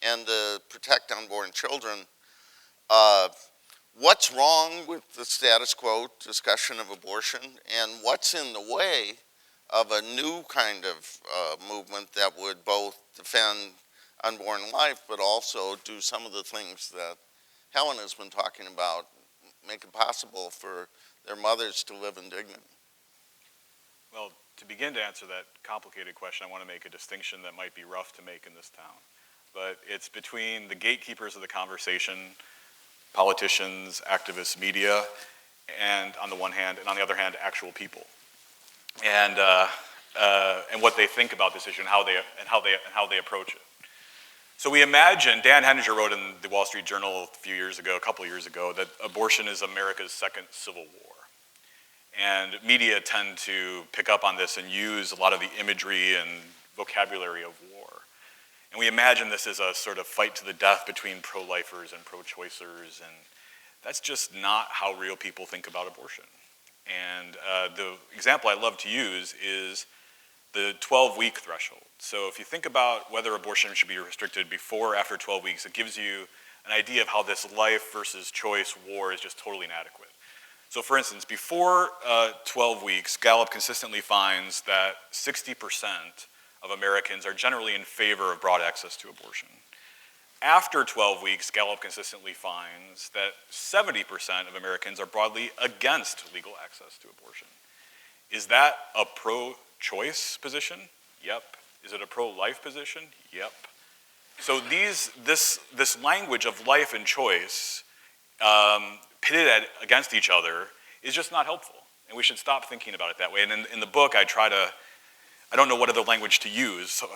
and to protect unborn children. What's wrong with the status quo discussion of abortion, and what's in the way of a new kind of movement that would both defend unborn life but also do some of the things that Helen has been talking about, make it possible for their mothers to live in dignity? Well, to begin to answer that complicated question, I want to make a distinction that might be rough to make in this town. But it's between the gatekeepers of the conversation, politicians, activists, media, and on the one hand, and on the other hand, actual people, and what they think about this issue and how they approach it. So we imagine, Dan Henninger wrote in the Wall Street Journal a couple of years ago, that abortion is America's second civil war. And media tend to pick up on this and use a lot of the imagery and vocabulary of war. And we imagine this as a sort of fight to the death between pro-lifers and pro-choicers, and that's just not how real people think about abortion. And the example I love to use is the 12-week threshold. So if you think about whether abortion should be restricted before or after 12 weeks, it gives you an idea of how this life versus choice war is just totally inadequate. So for instance, before 12 weeks, Gallup consistently finds that 60% of Americans are generally in favor of broad access to abortion. After 12 weeks, Gallup consistently finds that 70% of Americans are broadly against legal access to abortion. Is that a pro-choice position? Yep. Is it a pro-life position? Yep. So this language of life and choice pitted against each other is just not helpful. And we should stop thinking about it that way. And in the book, I don't know what other language to use, so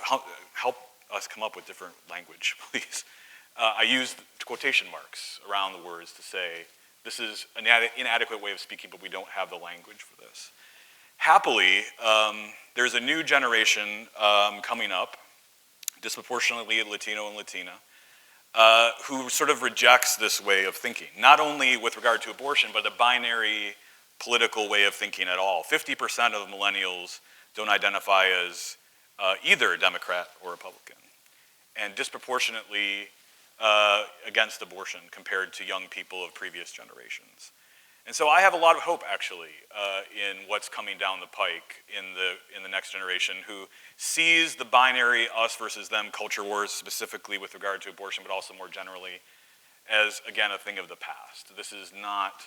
help us come up with different language, please. I used quotation marks around the words to say, this is an inadequate way of speaking, but we don't have the language for this. Happily, there's a new generation coming up, disproportionately Latino and Latina, who sort of rejects this way of thinking, not only with regard to abortion, but a binary political way of thinking at all. 50% of millennials don't identify as either a Democrat or Republican, and disproportionately against abortion compared to young people of previous generations. And so I have a lot of hope, actually, in what's coming down the pike in the next generation, who sees the binary us versus them culture wars, specifically with regard to abortion, but also more generally, as, again, a thing of the past. This is not,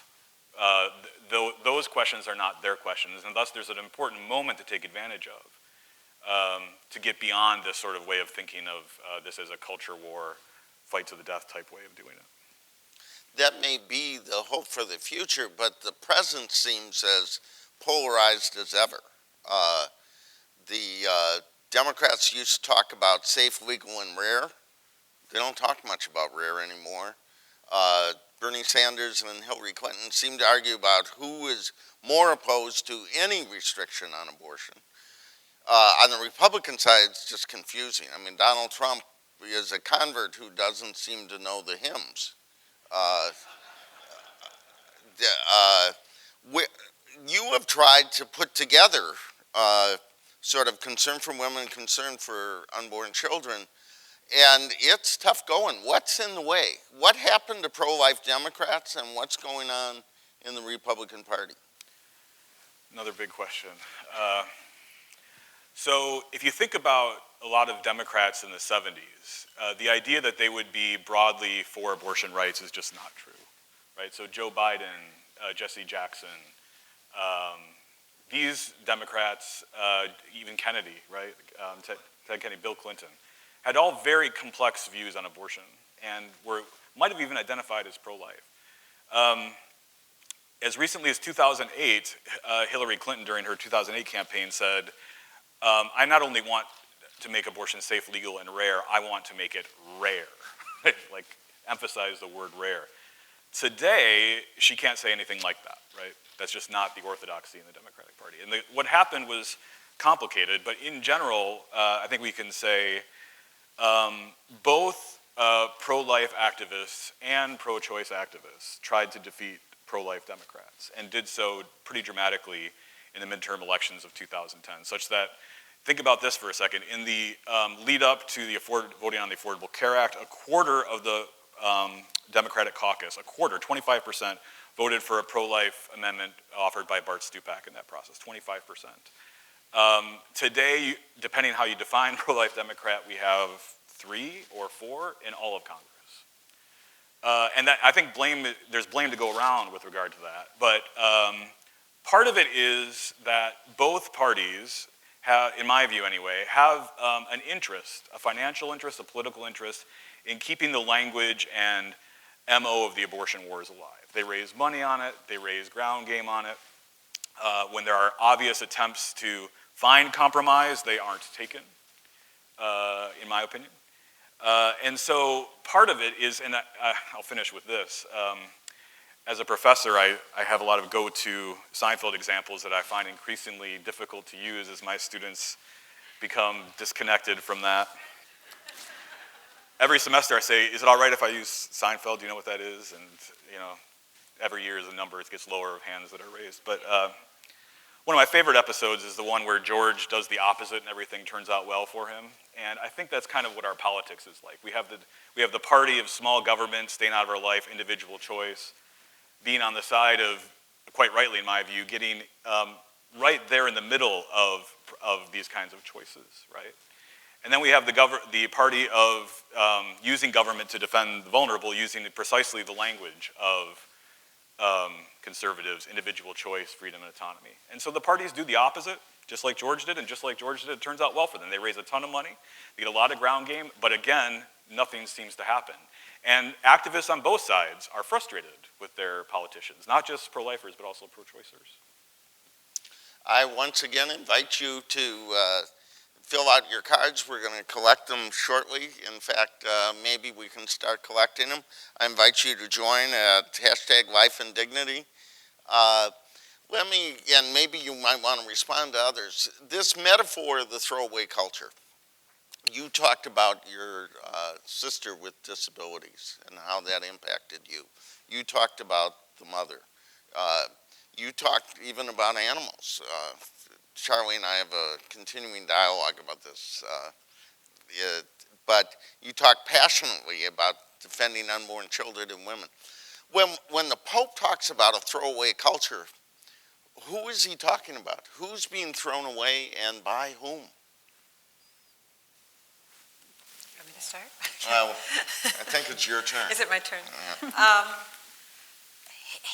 those questions are not their questions, and thus there's an important moment to take advantage of, to get beyond this sort of way of thinking of this as a culture war, fight to the death type way of doing it. That may be the hope for the future, but the present seems as polarized as ever. The Democrats used to talk about safe, legal, and rare. They don't talk much about rare anymore. Bernie Sanders and Hillary Clinton seem to argue about who is more opposed to any restriction on abortion. On the Republican side, it's just confusing. I mean, Donald Trump is a convert who doesn't seem to know the hymns. You have tried to put together sort of concern for women, concern for unborn children, and it's tough going. What's in the way? What happened to pro-life Democrats, and what's going on in the Republican Party? Another big question. So if you think about a lot of Democrats in the 70s, the idea that they would be broadly for abortion rights is just not true, right? So Joe Biden, Jesse Jackson, these Democrats, even Kennedy, right? Ted Kennedy, Bill Clinton, had all very complex views on abortion and might have even identified as pro-life. As recently as 2008, Hillary Clinton, during her 2008 campaign, said, I not only want to make abortion safe, legal, and rare, I want to make it rare. Like, emphasize the word rare. Today, she can't say anything like that, right? That's just not the orthodoxy in the Democratic Party. Party. And what happened was complicated, but in general, I think we can say both pro-life activists and pro-choice activists tried to defeat pro-life Democrats and did so pretty dramatically in the midterm elections of 2010, such that, think about this for a second, in the lead up to the voting on the Affordable Care Act, a quarter of the Democratic caucus, 25%, voted for a pro-life amendment offered by Bart Stupak in that process, 25%. Today, depending how you define pro-life Democrat, we have 3 or 4 in all of Congress. And that, I think there's blame to go around with regard to that. But part of it is that both parties have, in my view anyway, have an interest, a financial interest, a political interest, in keeping the language and MO of the abortion wars alive. They raise money on it, they raise ground game on it. When there are obvious attempts to find compromise, they aren't taken, in my opinion. And so part of it is, and I'll finish with this. As a professor, I have a lot of go-to Seinfeld examples that I find increasingly difficult to use as my students become disconnected from that. Every semester I say, is it all right if I use Seinfeld? Do you know what that is? And every year the number gets lower of hands that are raised. But one of my favorite episodes is the one where George does the opposite and everything turns out well for him. And I think that's kind of what our politics is like. We have the party of small government, staying out of our life, individual choice, being on the side of, quite rightly in my view, getting right there in the middle of these kinds of choices, right? And then we have the party of using government to defend the vulnerable, using precisely the language of conservatives, individual choice, freedom, and autonomy. And so the parties do the opposite, just like George did, and just like George did, it turns out well for them. They raise a ton of money, they get a lot of ground game, but again, nothing seems to happen. And activists on both sides are frustrated with their politicians, not just pro-lifers, but also pro-choicers. I once again invite you to fill out your cards. We're going to collect them shortly. In fact, maybe we can start collecting them. I invite you to join at #LifeAndDignity. And maybe you might want to respond to others. This metaphor of the throwaway culture, you talked about your sister with disabilities and how that impacted you. You talked about the mother. You talked even about animals. Charlie and I have a continuing dialogue about this. But you talk passionately about defending unborn children and women. When the Pope talks about a throwaway culture, who is he talking about? Who's being thrown away and by whom? Want me to start? I think it's your turn. Is it my turn?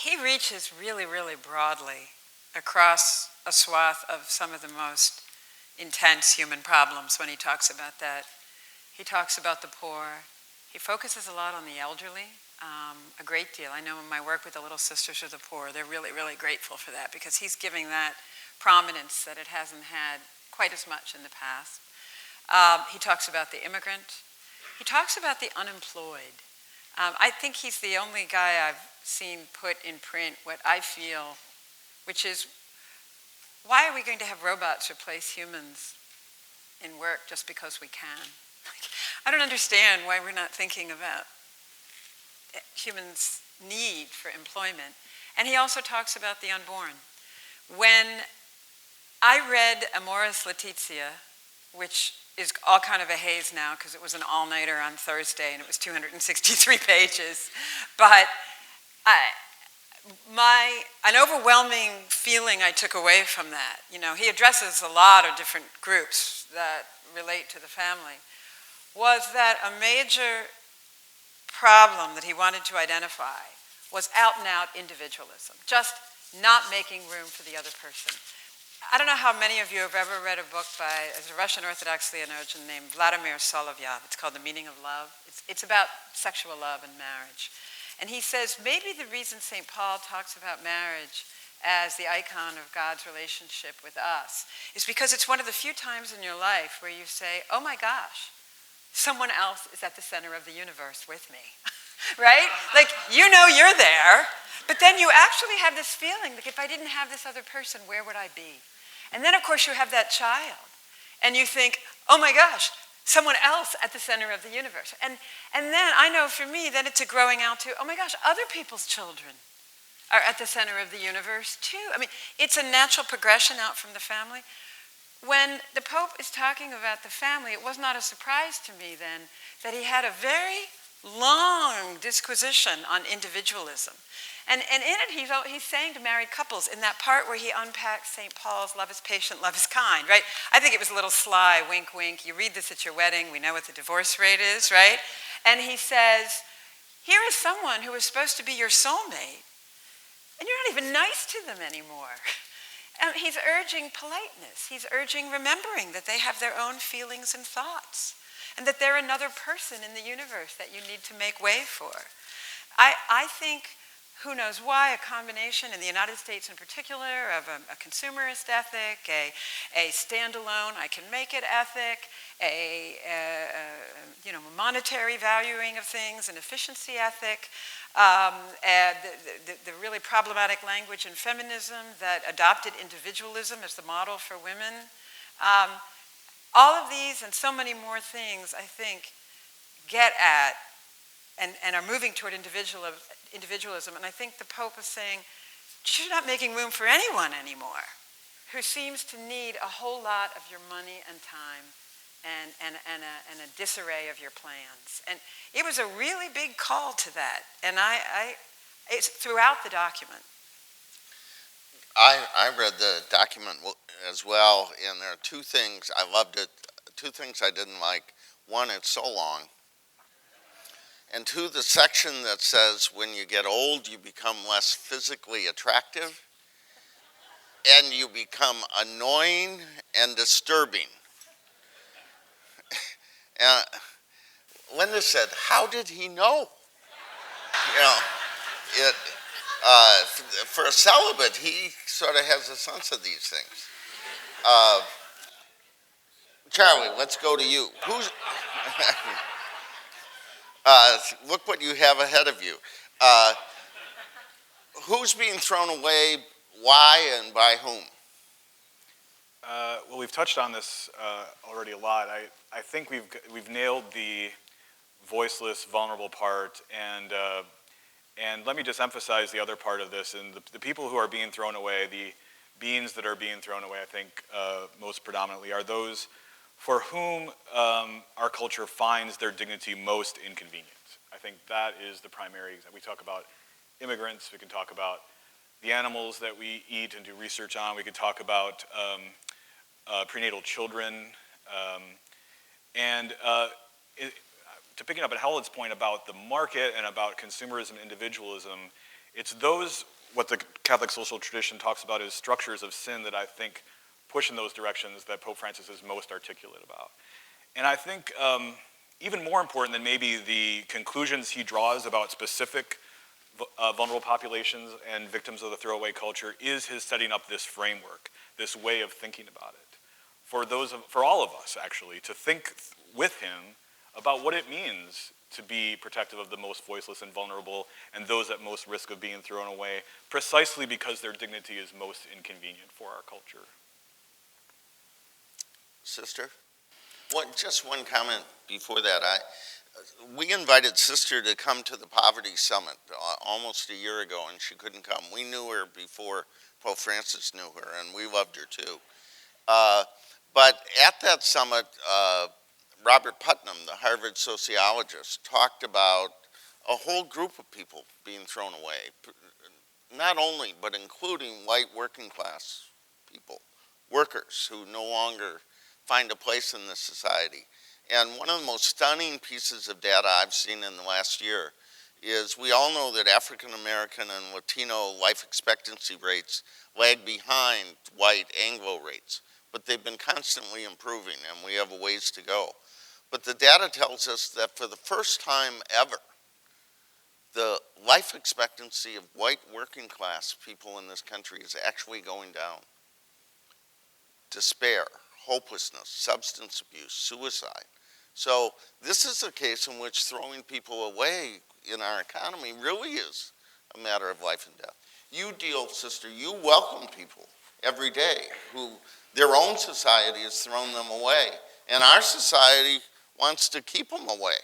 He reaches really, really broadly across a swath of some of the most intense human problems when he talks about that. He talks about the poor. He focuses a lot on the elderly, a great deal. I know in my work with the Little Sisters of the Poor, they're really, really grateful for that because he's giving that prominence that it hasn't had quite as much in the past. He talks about the immigrant. He talks about the unemployed. I think he's the only guy I've seen put in print what I feel, which is, why are we going to have robots replace humans in work just because we can? I don't understand why we're not thinking about humans' need for employment. And he also talks about the unborn. When I read Amoris Laetitia, which is all kind of a haze now because it was an all-nighter on Thursday and it was 263 pages, but an overwhelming feeling I took away from that, he addresses a lot of different groups that relate to the family, was that a major problem that he wanted to identify was out-and-out individualism, just not making room for the other person. I don't know how many of you have ever read a book by a Russian Orthodox theologian named Vladimir Solovyov. It's called The Meaning of Love. It's about sexual love and marriage. And he says maybe the reason St. Paul talks about marriage as the icon of God's relationship with us is because it's one of the few times in your life where you say, oh my gosh, someone else is at the center of the universe with me, right? Like, you're there, But then you actually have this feeling like if I didn't have this other person, where would I be? And then, of course, you have that child. And you think, oh my gosh, someone else at the center of the universe. And then I know for me, then it's a growing out to, oh my gosh, other people's children are at the center of the universe too. I mean, it's a natural progression out from the family. When the Pope is talking about the family, it was not a surprise to me then that he had a very long disquisition on individualism. And in it, he's saying to married couples in that part where he unpacks St. Paul's, love is patient, love is kind, right? I think it was a little sly, wink, wink. You read this at your wedding. We know what the divorce rate is, right? And he says, here is someone who is supposed to be your soulmate, and you're not even nice to them anymore. And he's urging politeness. He's urging remembering that they have their own feelings and thoughts, and that they're another person in the universe that you need to make way for. I think, who knows why, a combination in the United States in particular of a consumerist ethic, a standalone, I can make it ethic, a monetary valuing of things, an efficiency ethic, and the really problematic language in feminism that adopted individualism as the model for women. All of these and so many more things, I think, get at and are moving toward individualism. And I think the Pope is saying, you're not making room for anyone anymore who seems to need a whole lot of your money and time and a disarray of your plans. And it was a really big call to that. And it's throughout the document. I read the document as well, and there are two things I loved it, two things I didn't like. One, it's so long. And two, the section that says when you get old, you become less physically attractive, and you become annoying and disturbing. Linda said, how did he know? For a celibate, he sort of has a sense of these things. Charlie, let's go to you. Look what you have ahead of you. Who's being thrown away, why, and by whom? Well, we've touched on this already a lot. I think we've nailed the voiceless, vulnerable part, and let me just emphasize the other part of this. And the people who are being thrown away, the beings that are being thrown away, I think most predominantly are those for whom our culture finds their dignity most inconvenient. I think that is the primary. We talk about immigrants. We can talk about the animals that we eat and do research on. We could talk about prenatal children. To picking up at Howlett's point about the market and about consumerism, individualism, it's those, what the Catholic social tradition talks about as structures of sin that I think push in those directions that Pope Francis is most articulate about. And I think even more important than maybe the conclusions he draws about specific vulnerable populations and victims of the throwaway culture is his setting up this framework, this way of thinking about it. For all of us, actually, to think with him about what it means to be protective of the most voiceless and vulnerable and those at most risk of being thrown away, precisely because their dignity is most inconvenient for our culture. Sister? Just one comment before that. We invited Sister to come to the Poverty Summit almost a year ago, and she couldn't come. We knew her before Pope Francis knew her, and we loved her too. But at that summit, Robert Putnam, the Harvard sociologist, talked about a whole group of people being thrown away, not only, but including white working class people, workers who no longer find a place in this society. And one of the most stunning pieces of data I've seen in the last year is we all know that African American and Latino life expectancy rates lag behind white Anglo rates, but they've been constantly improving, and we have a ways to go. But the data tells us that for the first time ever, the life expectancy of white working class people in this country is actually going down. Despair, hopelessness, substance abuse, suicide. So this is a case in which throwing people away in our economy really is a matter of life and death. You deal, sister, you welcome people every day who their own society has thrown them away, and our society wants to keep them away.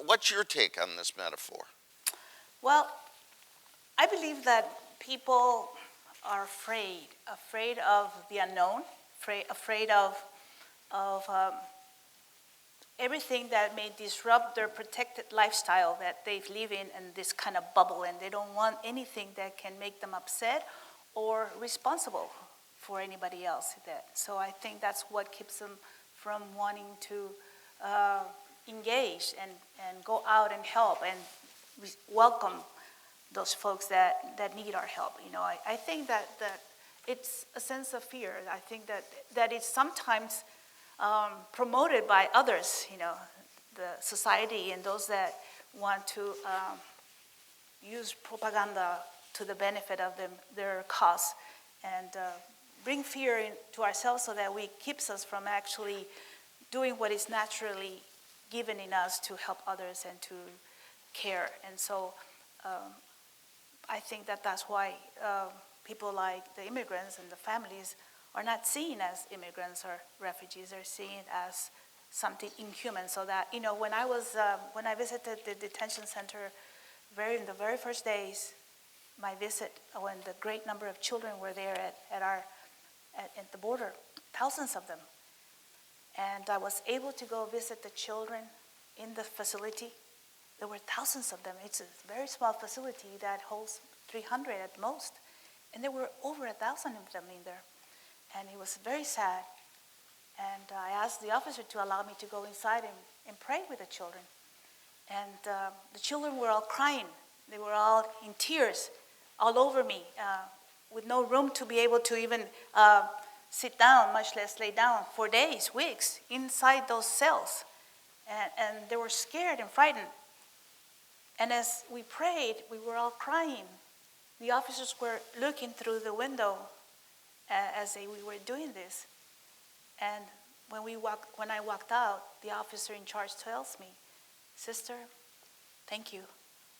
What's your take on this metaphor? Well, I believe that people are afraid of the unknown, afraid of everything that may disrupt their protected lifestyle that they live in this kind of bubble, and they don't want anything that can make them upset or responsible for anybody else. So I think that's what keeps them from wanting to engage and go out and help and welcome those folks that need our help. I think that it's a sense of fear. I think that it's sometimes promoted by others, the society and those that want to use propaganda to the benefit of their cause, and bring fear into ourselves so that keeps us from actually doing what is naturally given in us to help others and to care. And so I think that's why people like the immigrants and the families are not seen as immigrants or refugees. They're seen as something inhuman. So that, when I visited the detention center in the very first days, my visit, when the great number of children were there at the border, thousands of them. And I was able to go visit the children in the facility. There were thousands of them. It's a very small facility that holds 300 at most. And there were over 1,000 of them in there. And it was very sad. And I asked the officer to allow me to go inside and pray with the children. And the children were all crying. They were all in tears all over me, with no room to be able to even sit down, much less lay down, for days, weeks, inside those cells. And they were scared and frightened. And as we prayed, we were all crying. The officers were looking through the window as we were doing this. And when I walked out, the officer in charge tells me, "Sister, thank you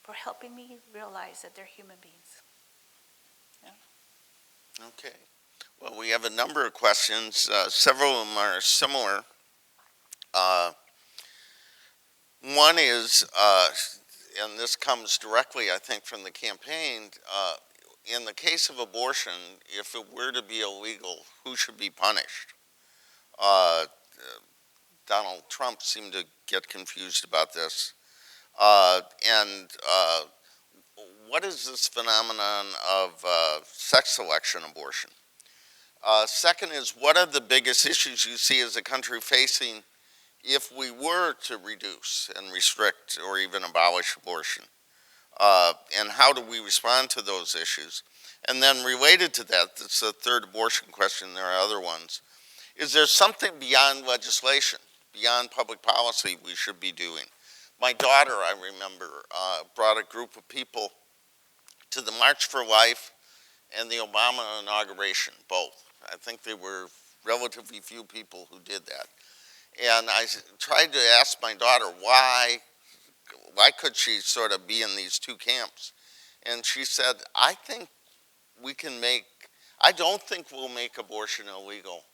for helping me realize that they're human beings." Yeah. Okay. Well, we have a number of questions. Several of them are similar. One is, and this comes directly, I think, from the campaign, in the case of abortion, if it were to be illegal, who should be punished? Donald Trump seemed to get confused about this. And what is this phenomenon of sex selection abortion? Second is, what are the biggest issues you see as a country facing if we were to reduce and restrict or even abolish abortion? And how do we respond to those issues? And then related to that, that's the third abortion question, there are other ones. Is there something beyond legislation, beyond public policy we should be doing? My daughter, I remember, brought a group of people to the March for Life and the Obama inauguration, both. I think there were relatively few people who did that. And I tried to ask my daughter why could she sort of be in these two camps? And she said, I don't think we'll make abortion illegal.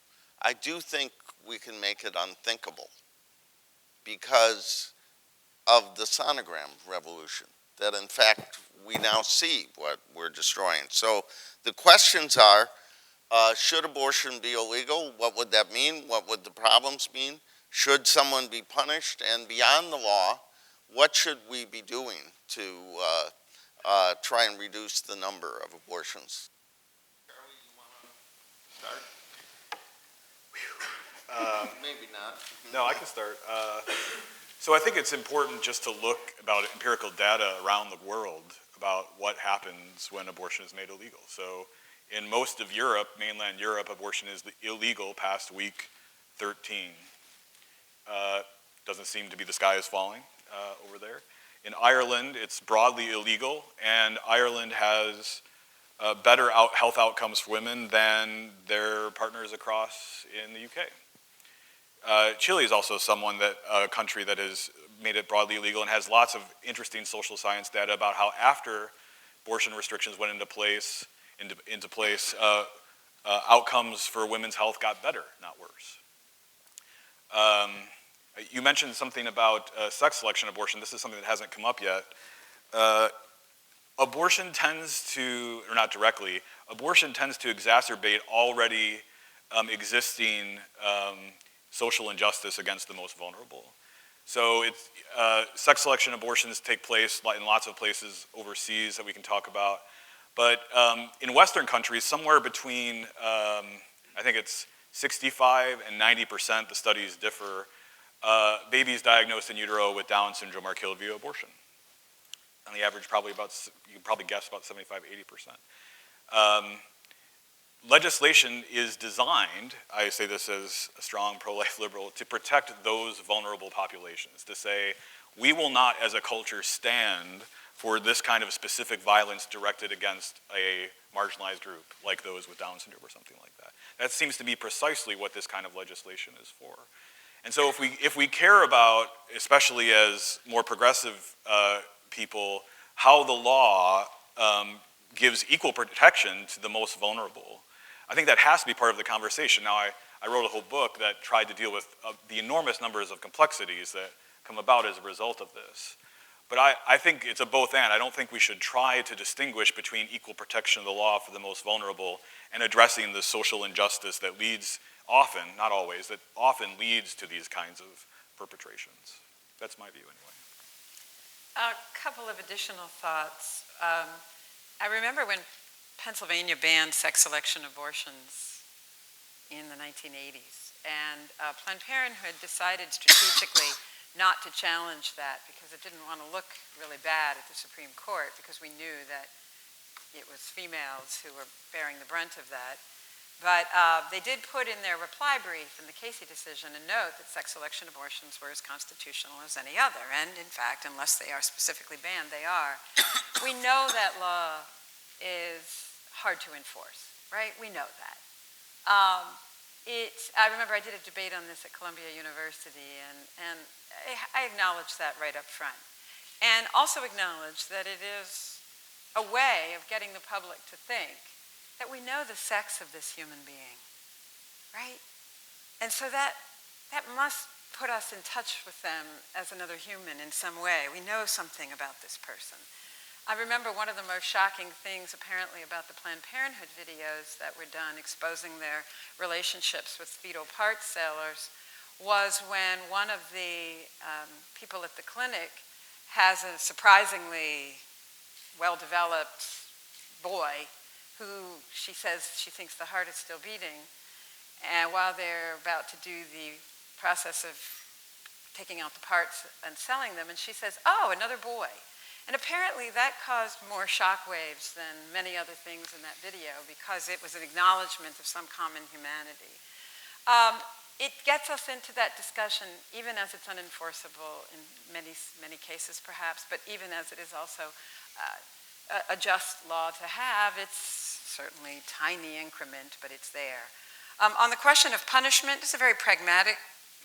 I do think we can make it unthinkable because of the sonogram revolution, that in fact we now see what we're destroying. So the questions are, should abortion be illegal? What would that mean? What would the problems mean? Should someone be punished? And beyond the law, what should we be doing to try and reduce the number of abortions? Charlie, you want to start? Maybe not. No, I can start. So I think it's important just to look about empirical data around the world about what happens when abortion is made illegal. So in most of Europe, mainland Europe, abortion is illegal past week 13. Doesn't seem to be the sky is falling over there. In Ireland, it's broadly illegal, and Ireland has better health outcomes for women than their partners across in the UK. Chile is also a country that has made it broadly illegal and has lots of interesting social science data about how after abortion restrictions went into place, outcomes for women's health got better, not worse. You mentioned something about sex selection abortion. This is something that hasn't come up yet. Abortion tends to, or not directly, abortion tends to exacerbate already existing social injustice against the most vulnerable. So sex selection abortions take place in lots of places overseas that we can talk about. But in Western countries, somewhere between, I think it's 65 and 90%, the studies differ, babies diagnosed in utero with Down syndrome are killed via abortion. On the average, you can probably guess about 75, 80%. Legislation is designed, I say this as a strong pro-life liberal, to protect those vulnerable populations, to say, we will not as a culture stand for this kind of specific violence directed against a marginalized group, like those with Down syndrome or something like that. That seems to be precisely what this kind of legislation is for. And so if we care about, especially as more progressive people, how the law gives equal protection to the most vulnerable, I think that has to be part of the conversation. Now, I wrote a whole book that tried to deal with the enormous numbers of complexities that come about as a result of this. But I think it's a both and. I don't think we should try to distinguish between equal protection of the law for the most vulnerable and addressing the social injustice that leads often, not always, that often leads to these kinds of perpetrations. That's my view anyway. A couple of additional thoughts. I remember when Pennsylvania banned sex selection abortions in the 1980s, and Planned Parenthood decided strategically not to challenge that because it didn't want to look really bad at the Supreme Court, because we knew that it was females who were bearing the brunt of that. But they did put in their reply brief in the Casey decision a note that sex selection abortions were as constitutional as any other. And in fact, unless they are specifically banned, they are. We know that law is hard to enforce, right? We know that. I remember I did a debate on this at Columbia University, and I acknowledge that right up front. And also acknowledge that it is a way of getting the public to think that we know the sex of this human being, right? And so that must put us in touch with them as another human in some way. We know something about this person. I remember one of the most shocking things apparently about the Planned Parenthood videos that were done exposing their relationships with fetal part sellers was when one of the people at the clinic has a surprisingly well-developed boy who she says she thinks the heart is still beating, and while they're about to do the process of taking out the parts and selling them, and she says, "Oh, another boy." And apparently that caused more shockwaves than many other things in that video, because it was an acknowledgement of some common humanity. It gets us into that discussion, even as it's unenforceable in many cases perhaps, but even as it is also a just law to have. It's certainly tiny increment, but it's there. On the question of punishment, it's a very pragmatic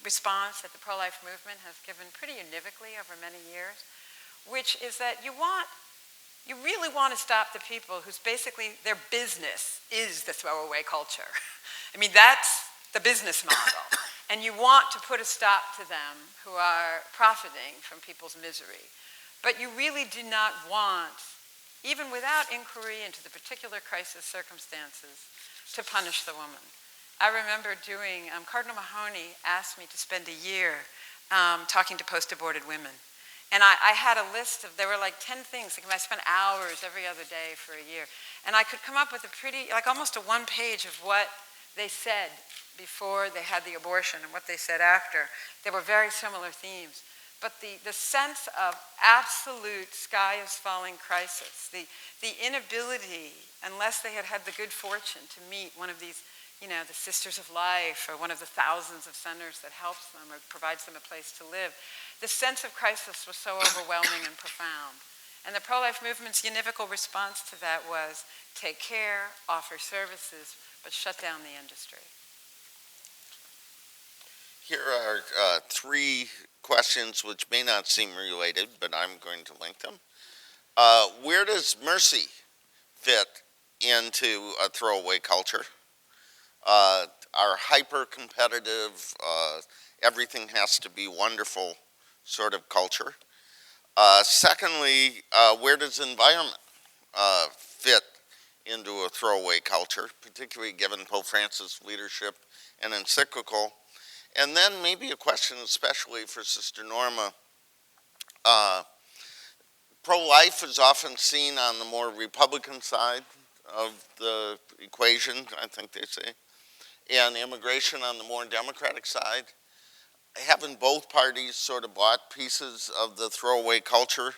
response that the pro-life movement has given pretty univocally over many years, which is that you really want to stop the people whose basically their business is the throwaway culture. I mean, that's the business model. And you want to put a stop to them who are profiting from people's misery. But you really do not want, even without inquiry into the particular crisis circumstances, to punish the woman. I remember Cardinal Mahoney asked me to spend a year talking to post-aborted women. And I had a list there were like 10 things. I spent hours every other day for a year. And I could come up with almost a one-page of what they said before they had the abortion and what they said after. There were very similar themes. But the sense of absolute sky-is-falling crisis, the inability, unless they had had the good fortune to meet one of these, the Sisters of Life, or one of the thousands of centers that helps them or provides them a place to live, the sense of crisis was so overwhelming and profound. And the pro-life movement's univocal response to that was take care, offer services, but shut down the industry. Here are three questions which may not seem related, but I'm going to link them. Where does mercy fit into a throwaway culture? Our hyper-competitive, everything has to be wonderful sort of culture. Secondly, where does environment fit into a throwaway culture, particularly given Pope Francis' leadership and encyclical? And then maybe a question especially for Sister Norma. Pro-life is often seen on the more Republican side of the equation, I think they say, and immigration on the more Democratic side. Haven't both parties sort of bought pieces of the throwaway culture,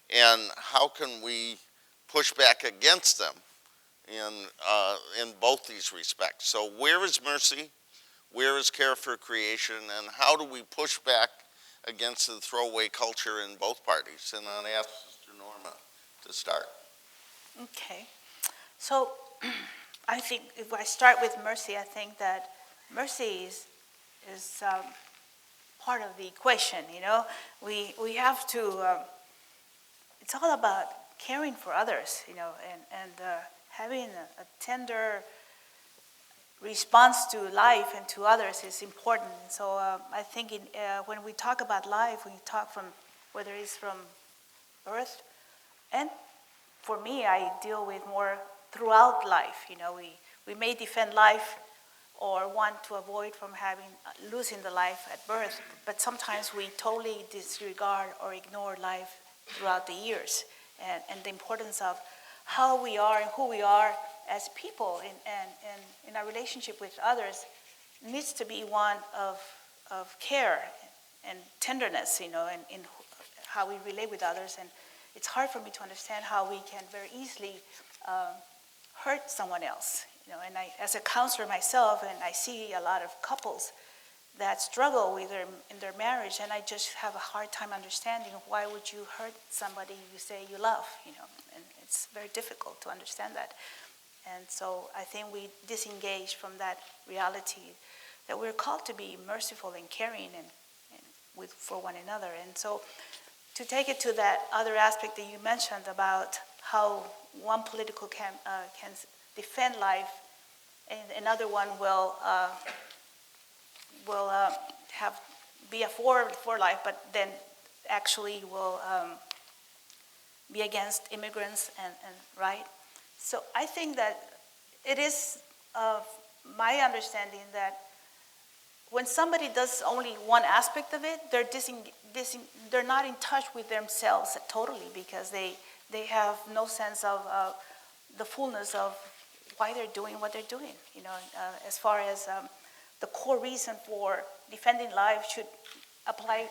and how can we push back against them in both these respects? So where is mercy? Where is care for creation? And how do we push back against the throwaway culture in both parties? And I'll ask Sister Norma to start. Okay. So I think if I start with mercy, I think that mercy is part of the equation, you know. We have to, it's all about caring for others, you know, and having a tender response to life and to others is important. So I think when we talk about life, we talk from, whether it's from birth, and for me, I deal with more throughout life. You know, we may defend life or want to avoid from losing the life at birth, but sometimes we totally disregard or ignore life throughout the years, and the importance of how we are and who we are as people and in our relationship with others needs to be one of care and tenderness, you know, and in how we relate with others. And it's hard for me to understand how we can very easily hurt someone else. You know, and I, as a counselor myself, and I see a lot of couples that struggle with in their marriage, and I just have a hard time understanding why would you hurt somebody you say you love, you know, and it's very difficult to understand that. And so I think we disengage from that reality that we're called to be merciful and caring and for one another. And so to take it to that other aspect that you mentioned about how one political can defend life, and another one will be for life, but then actually will be against immigrants and right. So I think that it is my understanding that when somebody does only one aspect of it, they're not in touch with themselves totally, because they have no sense of the fullness of why they're doing what they're doing. You know, as far as the core reason for defending life should apply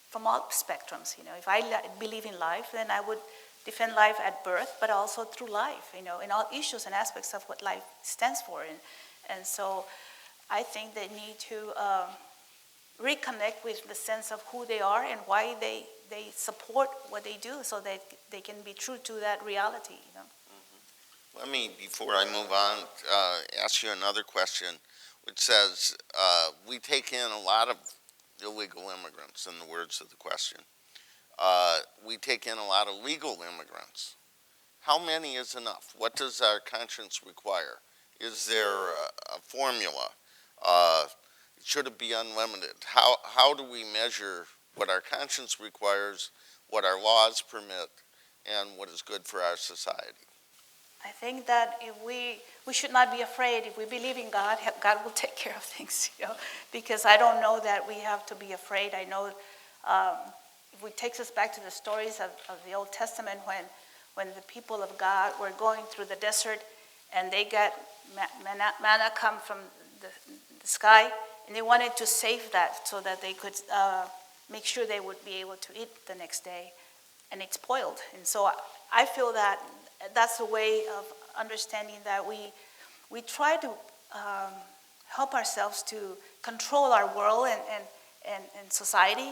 from all spectrums. You know, if I believe in life, then I would defend life at birth, but also through life, you know, in all issues and aspects of what life stands for. And so I think they need to reconnect with the sense of who they are and why they support what they do, so that they can be true to that reality, you know. Let me, before I move on, ask you another question, which says, we take in a lot of illegal immigrants, in the words of the question. We take in a lot of legal immigrants. How many is enough? What does our conscience require? Is there a formula? Should it be unlimited? How do we measure what our conscience requires, what our laws permit, and what is good for our society? I think that if we should not be afraid. If we believe in God, God will take care of things, you know, because I don't know that we have to be afraid. I know if it takes us back to the stories of the Old Testament, when the people of God were going through the desert and they got manna come from the sky, and they wanted to save that so that they could make sure they would be able to eat the next day, and it spoiled. And so I feel that that's a way of understanding that we try to help ourselves to control our world and society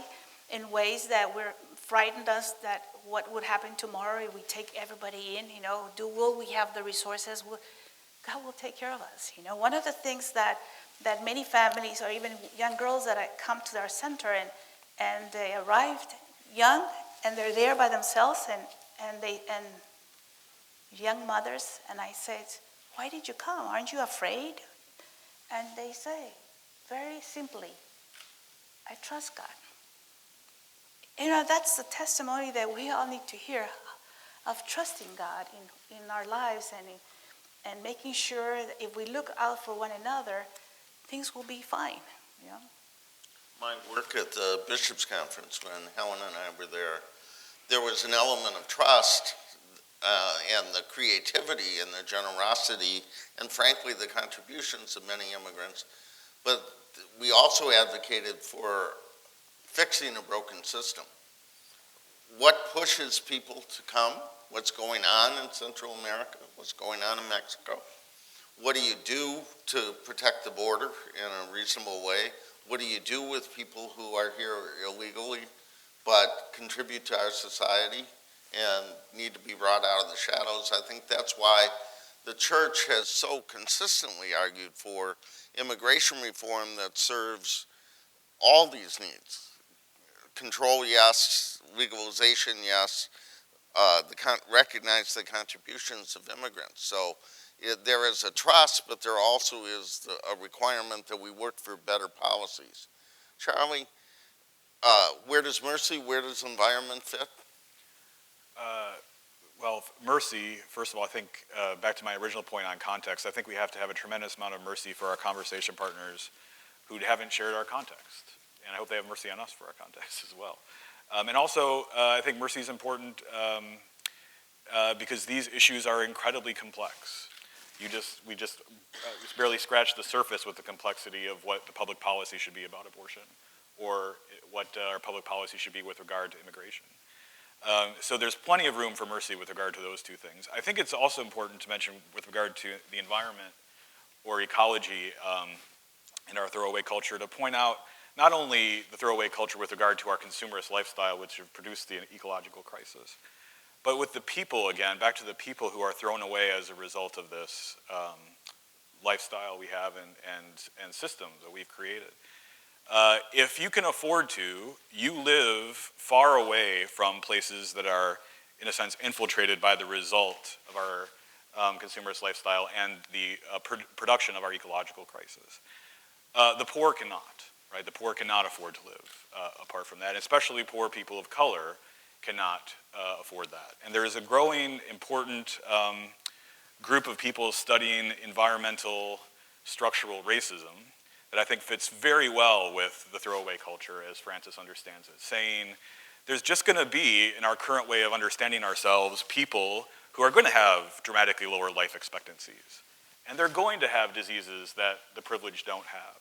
in ways that we're frightened us that what would happen tomorrow if we take everybody in, you know, will we have the resources? God will take care of us, you know. One of the things that many families or even young girls that come to our center and they arrived young and they're there by themselves and young mothers, and I said, "Why did you come? Aren't you afraid?" And they say, very simply, "I trust God." That's the testimony that we all need to hear, of trusting God in our lives, and making sure that if we look out for one another, things will be fine. My work at the Bishops' Conference, when Helen and I were there was an element of trust and the creativity and the generosity and, frankly, the contributions of many immigrants. But we also advocated for fixing a broken system. What pushes people to come? What's going on in Central America? What's going on in Mexico? What do you do to protect the border in a reasonable way? What do you do with people who are here illegally but contribute to our society and need to be brought out of the shadows? I think that's why the church has so consistently argued for immigration reform that serves all these needs. Control, yes. Legalization, yes. Recognize the contributions of immigrants. So there is a trust, but there also is a requirement that we work for better policies. Charlie, where does mercy, where does environment fit? Well, mercy, first of all, I think, back to my original point on context, I think we have to have a tremendous amount of mercy for our conversation partners who haven't shared our context. And I hope they have mercy on us for our context as well. And also, I think mercy is important because these issues are incredibly complex. We just barely scratched the surface with the complexity of what the public policy should be about abortion, or what our public policy should be with regard to immigration. So there's plenty of room for mercy with regard to those two things. I think it's also important to mention with regard to the environment or ecology in our throwaway culture, to point out not only the throwaway culture with regard to our consumerist lifestyle, which have produced the ecological crisis, but with the people, again, back to the people who are thrown away as a result of this lifestyle we have and systems that we've created. If you can afford to, you live far away from places that are, in a sense, infiltrated by the result of our consumerist lifestyle and the production of our ecological crisis. The poor cannot, right? The poor cannot afford to live apart from that, especially poor people of color cannot afford that. And there is a growing, important group of people studying environmental structural racism that I think fits very well with the throwaway culture as Francis understands it, saying there's just going to be, in our current way of understanding ourselves, people who are going to have dramatically lower life expectancies. And they're going to have diseases that the privileged don't have,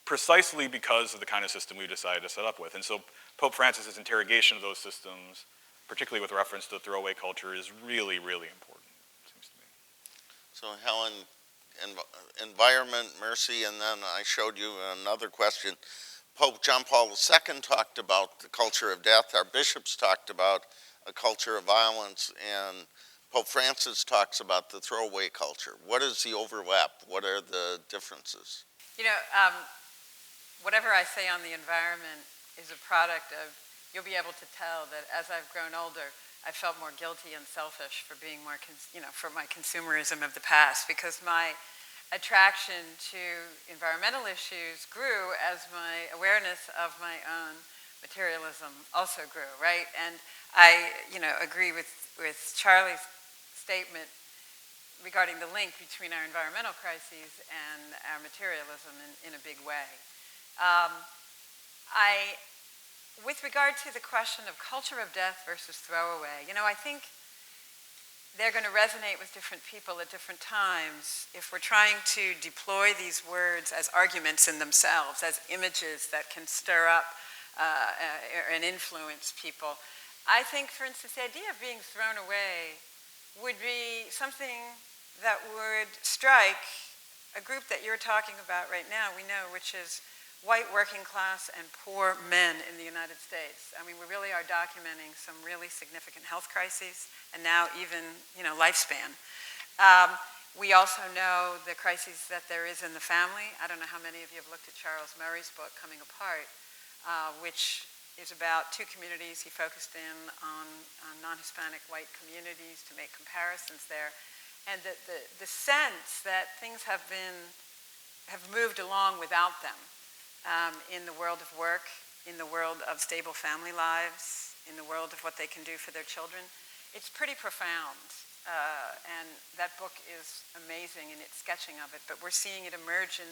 precisely because of the kind of system we decided to set up with. And so Pope Francis's interrogation of those systems, particularly with reference to the throwaway culture, is really, really important, it seems to me. So Helen, environment, mercy, and then I showed you another question. Pope John Paul II talked about the culture of death. Our bishops talked about a culture of violence, and Pope Francis talks about the throwaway culture. What is the overlap? What are the differences? Whatever I say on the environment is a product of, you'll be able to tell that as I've grown older, I felt more guilty and selfish for being more, for my consumerism of the past, because my attraction to environmental issues grew as my awareness of my own materialism also grew, right? And I, agree with Charlie's statement regarding the link between our environmental crises and our materialism in a big way. With regard to the question of culture of death versus throwaway, I think they're going to resonate with different people at different times if we're trying to deploy these words as arguments in themselves, as images that can stir up and influence people. I think, for instance, the idea of being thrown away would be something that would strike a group that you're talking about right now, we know, which is white working class and poor men in the United States. I mean, we really are documenting some really significant health crises and now even, lifespan. We also know the crises that there is in the family. I don't know how many of you have looked at Charles Murray's book, Coming Apart, which is about two communities. He focused in on non-Hispanic white communities to make comparisons there. And the sense that things have moved along without them in the world of work, in the world of stable family lives, in the world of what they can do for their children, it's pretty profound. And that book is amazing in its sketching of it, but we're seeing it emerge in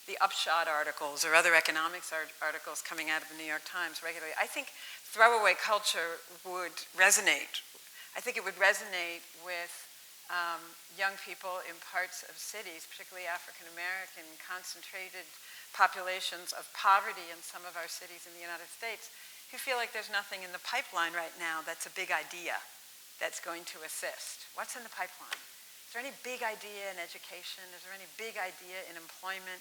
the upshot articles or other economics articles coming out of the New York Times regularly. I think throwaway culture would resonate. I think it would resonate with young people in parts of cities, particularly African American, concentrated populations of poverty in some of our cities in the United States, who feel like there's nothing in the pipeline right now that's a big idea that's going to assist. What's in the pipeline? Is there any big idea in education? Is there any big idea in employment?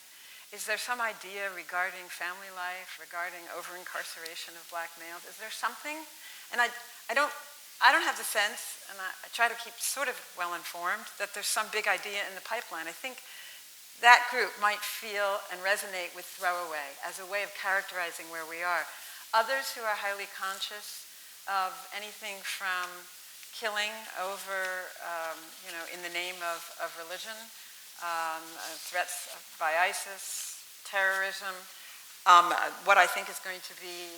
Is there some idea regarding family life, regarding over-incarceration of black males? Is there something? And I don't have the sense, and I try to keep sort of well-informed, that there's some big idea in the pipeline. I think that group might feel and resonate with throwaway as a way of characterizing where we are. Others who are highly conscious of anything from killing over, in the name of religion, threats by ISIS, terrorism, what I think is going to be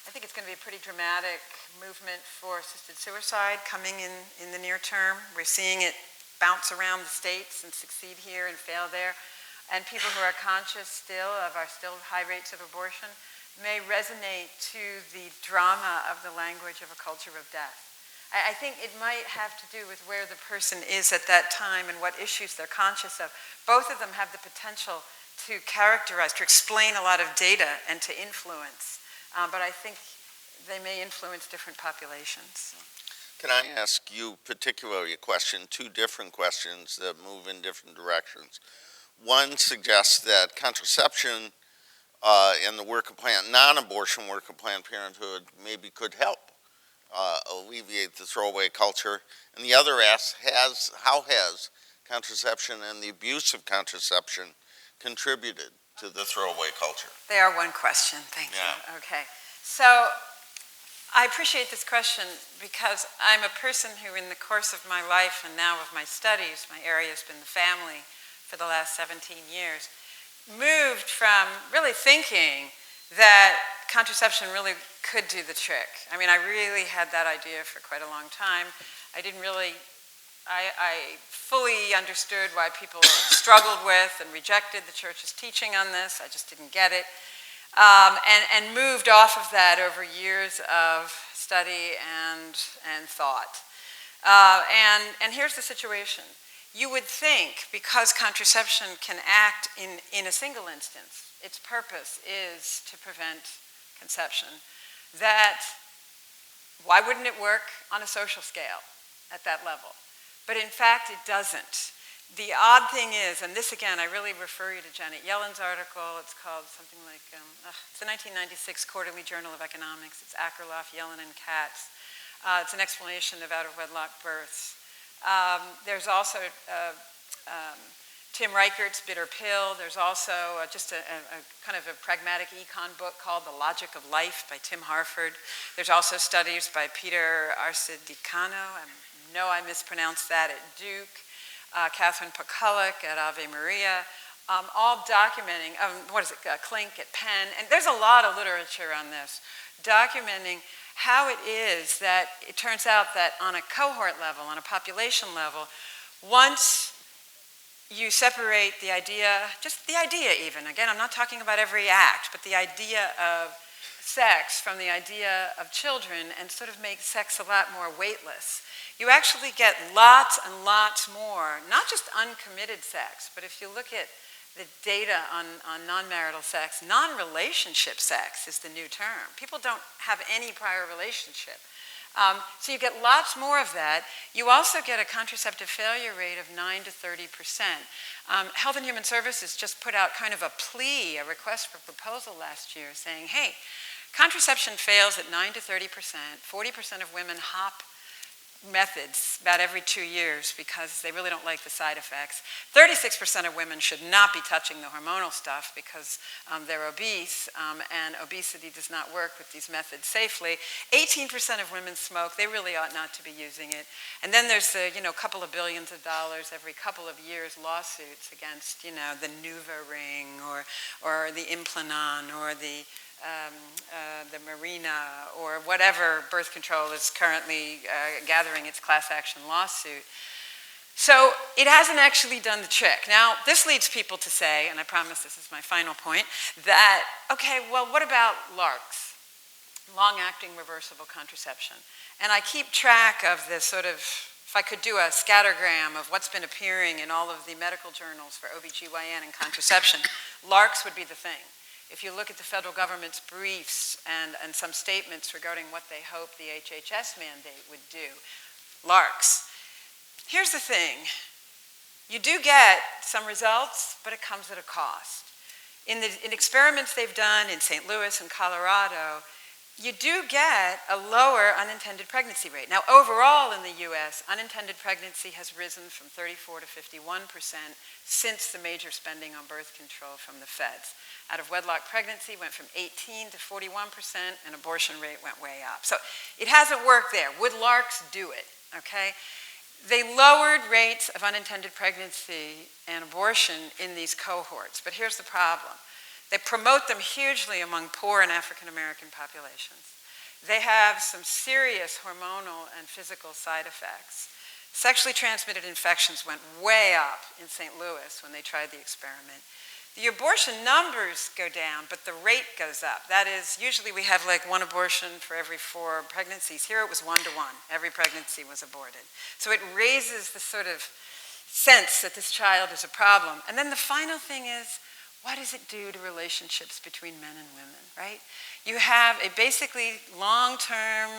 I think it's going to be a pretty dramatic movement for assisted suicide coming in the near term. We're seeing it bounce around the states and succeed here and fail there. And people who are conscious still of our still high rates of abortion may resonate to the drama of the language of a culture of death. I think it might have to do with where the person is at that time and what issues they're conscious of. Both of them have the potential to characterize, to explain a lot of data and to influence. But I think they may influence different populations. Can I ask you particularly a question, two different questions that move in different directions? One suggests that contraception in the work of non-abortion work of Planned Parenthood maybe could help alleviate the throwaway culture. And the other asks, how has contraception and the abuse of contraception contributed to the throwaway culture? They are one question, thank you. Okay, so I appreciate this question because I'm a person who in the course of my life and now of my studies, my area has been the family for the last 17 years, moved from really thinking that contraception really could do the trick. I mean, I really had that idea for quite a long time. I fully understood why people struggled with and rejected the church's teaching on this. I just didn't get it. And moved off of that over years of study and thought. And here's the situation. You would think, because contraception can act in a single instance, its purpose is to prevent conception, that why wouldn't it work on a social scale at that level? But in fact, it doesn't. The odd thing is, and this again, I really refer you to Janet Yellen's article. It's called something like, it's the 1996 Quarterly Journal of Economics. It's Akerlof, Yellen, and Katz. It's an explanation of out-of-wedlock births. There's also Tim Reichert's Bitter Pill. There's also just a kind of a pragmatic econ book called The Logic of Life by Tim Harford. There's also studies by Peter Arcidicano. I know I mispronounced that, at Duke. Catherine Pakulak at Ave Maria, all documenting, Klink at Penn, and there's a lot of literature on this, documenting how it is that it turns out that on a cohort level, on a population level, once you separate the idea, just the idea even, again, I'm not talking about every act, but the idea of sex from the idea of children and sort of make sex a lot more weightless. You actually get lots and lots more, not just uncommitted sex, but if you look at the data on non-marital sex, non-relationship sex is the new term. People don't have any prior relationship. So you get lots more of that. You also get a contraceptive failure rate of 9 to 30%. Health and Human Services just put out kind of a plea, a request for proposal last year saying, hey, contraception fails at 9 to 30%, 40% of women hop methods about every 2 years because they really don't like the side effects. 36% of women should not be touching the hormonal stuff because they're obese, and obesity does not work with these methods safely. 18% of women smoke. They really ought not to be using it. And then there's the, couple of billions of dollars every couple of years lawsuits against, the NuvaRing or the Implanon or the Mirena or whatever birth control is currently gathering its class action lawsuit. So it hasn't actually done the trick. Now, this leads people to say, and I promise this is my final point, that, okay, well, what about LARCs, long-acting reversible contraception? And I keep track of this sort of, if I could do a scattergram of what's been appearing in all of the medical journals for OBGYN and contraception, LARCs would be the thing. If you look at the federal government's briefs and some statements regarding what they hope the HHS mandate would do, LARCs. Here's the thing. You do get some results, but it comes at a cost. In experiments they've done in St. Louis and Colorado, you do get a lower unintended pregnancy rate. Now, overall in the US, unintended pregnancy has risen from 34 to 51% since the major spending on birth control from the feds. Out of wedlock pregnancy went from 18 to 41%, and abortion rate went way up. So it hasn't worked there. Would LARCs do it? Okay? They lowered rates of unintended pregnancy and abortion in these cohorts, but here's the problem. They promote them hugely among poor and African American populations. They have some serious hormonal and physical side effects. Sexually transmitted infections went way up in St. Louis when they tried the experiment. The abortion numbers go down, but the rate goes up. That is, usually we have like 1 abortion for every 4 pregnancies. Here it was 1 to 1. Every pregnancy was aborted. So it raises the sort of sense that this child is a problem. And then the final thing is, what does it do to relationships between men and women, right? You have a basically long-term,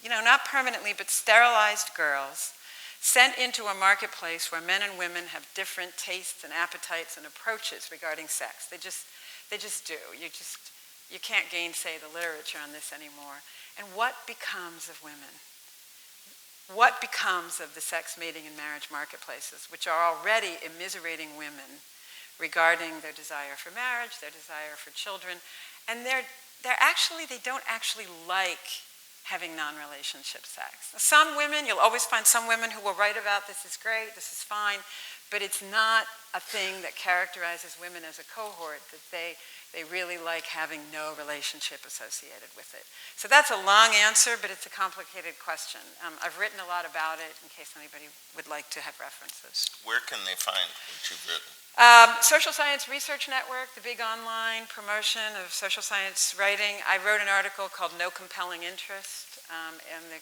not permanently, but sterilized girls sent into a marketplace where men and women have different tastes and appetites and approaches regarding sex. They just do. You can't gainsay the literature on this anymore. And what becomes of women? What becomes of the sex, mating, and marriage marketplaces, which are already immiserating women regarding their desire for marriage, their desire for children, and they don't actually like having non-relationship sex. Some women, you'll always find some women who will write about this is great, this is fine, but it's not a thing that characterizes women as a cohort, that they really like having no relationship associated with it. So that's a long answer, but it's a complicated question. I've written a lot about it in case anybody would like to have references. Where can they find what you've written? Social Science Research Network, the big online promotion of social science writing. I wrote an article called No Compelling Interest in the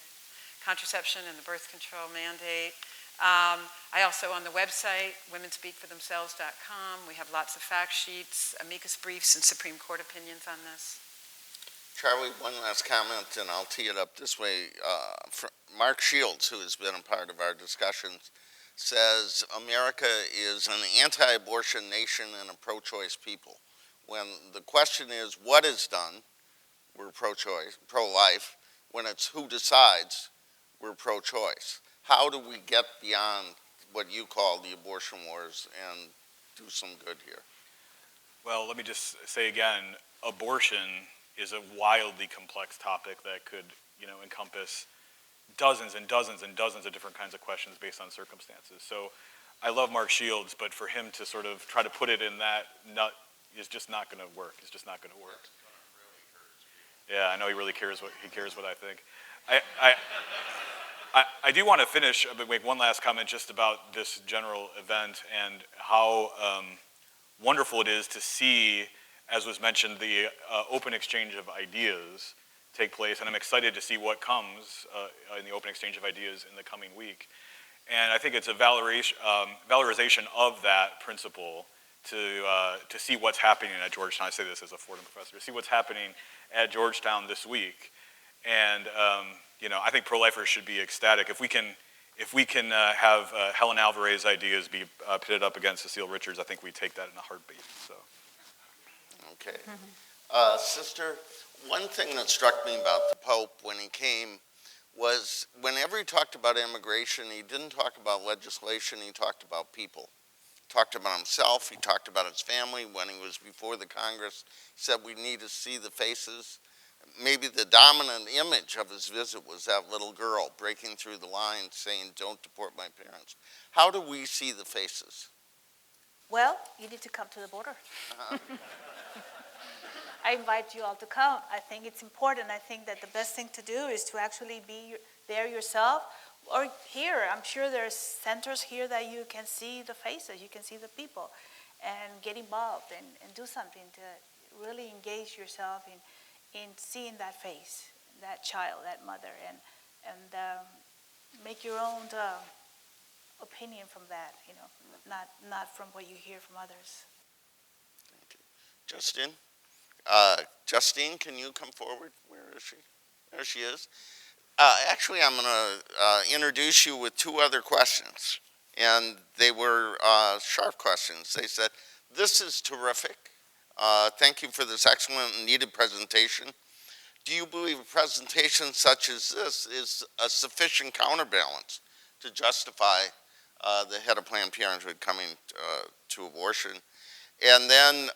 Contraception and the Birth Control Mandate. I also, on the website, womenspeakforthemselves.com, we have lots of fact sheets, amicus briefs, and Supreme Court opinions on this. Charlie, one last comment, and I'll tee it up this way. Mark Shields, who has been a part of our discussions, says America is an anti-abortion nation and a pro-choice people. When the question is what is done, we're pro-choice, pro-life. When it's who decides, we're pro-choice. How do we get beyond what you call the abortion wars and do some good here? Well, let me just say again, abortion is a wildly complex topic that could, encompass dozens and dozens and dozens of different kinds of questions based on circumstances. So I love Mark Shields, but for him to sort of try to put it in that nut is just not going to work. It's just not going to work. Yeah, I know he really cares what I think. I do want to finish, make one last comment just about this general event and how wonderful it is to see, as was mentioned, the open exchange of ideas take place, and I'm excited to see what comes in the open exchange of ideas in the coming week. And I think it's a valorization of that principle to see what's happening at Georgetown. I say this as a Fordham professor, to see what's happening at Georgetown this week. And I think pro-lifers should be ecstatic. If we can have Helen Alvarez's ideas be pitted up against Cecile Richards, I think we take that in a heartbeat. So. Okay. Sister, one thing that struck me about the Pope when he came was whenever he talked about immigration, he didn't talk about legislation, he talked about people. He talked about himself, he talked about his family when he was before the Congress. He said we need to see the faces. Maybe the dominant image of his visit was that little girl breaking through the line saying, "Don't deport my parents." How do we see the faces? Well, you need to come to the border. I invite you all to come. I think it's important. I think that the best thing to do is to actually be there yourself. Or here, I'm sure there's centers here that you can see the faces, you can see the people, and get involved and do something to really engage yourself in seeing that face, that child, that mother, and make your own opinion from that, not from what you hear from others. Justin? Justine, can you come forward? Where is she? There she is. Actually, I'm going to introduce you with two other questions. And they were sharp questions. They said, "This is terrific. Thank you for this excellent and needed presentation. Do you believe a presentation such as this is a sufficient counterbalance to justify the head of Planned Parenthood coming to abortion? And then,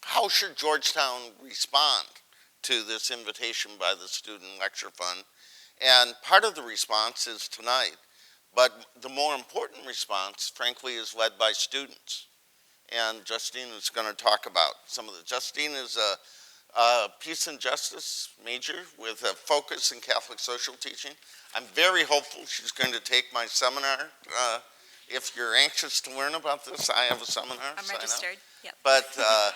how should Georgetown respond to this invitation by the Student Lecture Fund?" And part of the response is tonight, but the more important response, frankly, is led by students. And Justine is going to talk about some of the. Justine is a Peace and Justice major with a focus in Catholic social teaching. I'm very hopeful she's going to take my seminar. If you're anxious to learn about this, I have a seminar. I'm registered. Yep. But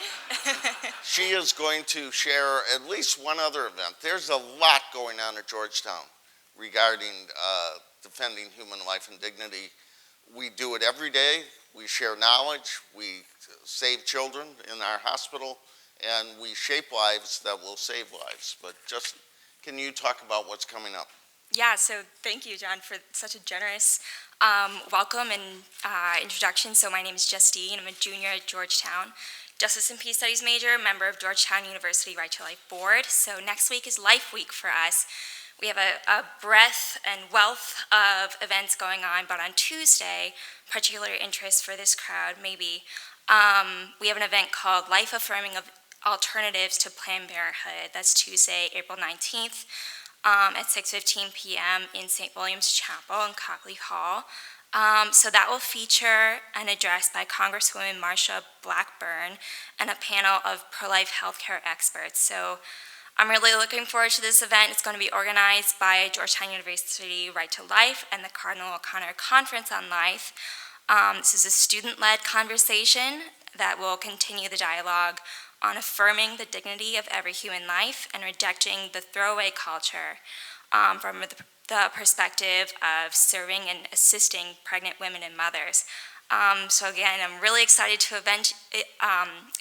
she is going to share at least one other event. There's a lot going on at Georgetown regarding defending human life and dignity. We do it every day. We share knowledge. We save children in our hospital. And we shape lives that will save lives. But just, can you talk about what's coming up? Yeah, so thank you, John, for such a generous welcome and introduction. So my name is Justine. I'm a junior at Georgetown, Justice and Peace Studies major, member of Georgetown University Right to Life Board. So next week is Life Week for us. We have a breadth and wealth of events going on, but on Tuesday, particular interest for this crowd maybe, we have an event called Life Affirming Alternatives to Planned Parenthood. That's Tuesday, April 19th. At 6:15 p.m. in St. William's Chapel in Copley Hall. So that will feature an address by Congresswoman Marsha Blackburn and a panel of pro-life healthcare experts. So I'm really looking forward to this event. It's going to be organized by Georgetown University Right to Life and the Cardinal O'Connor Conference on Life. This is a student-led conversation that will continue the dialogue on affirming the dignity of every human life and rejecting the throwaway culture from the perspective of serving and assisting pregnant women and mothers. So again, I'm really excited to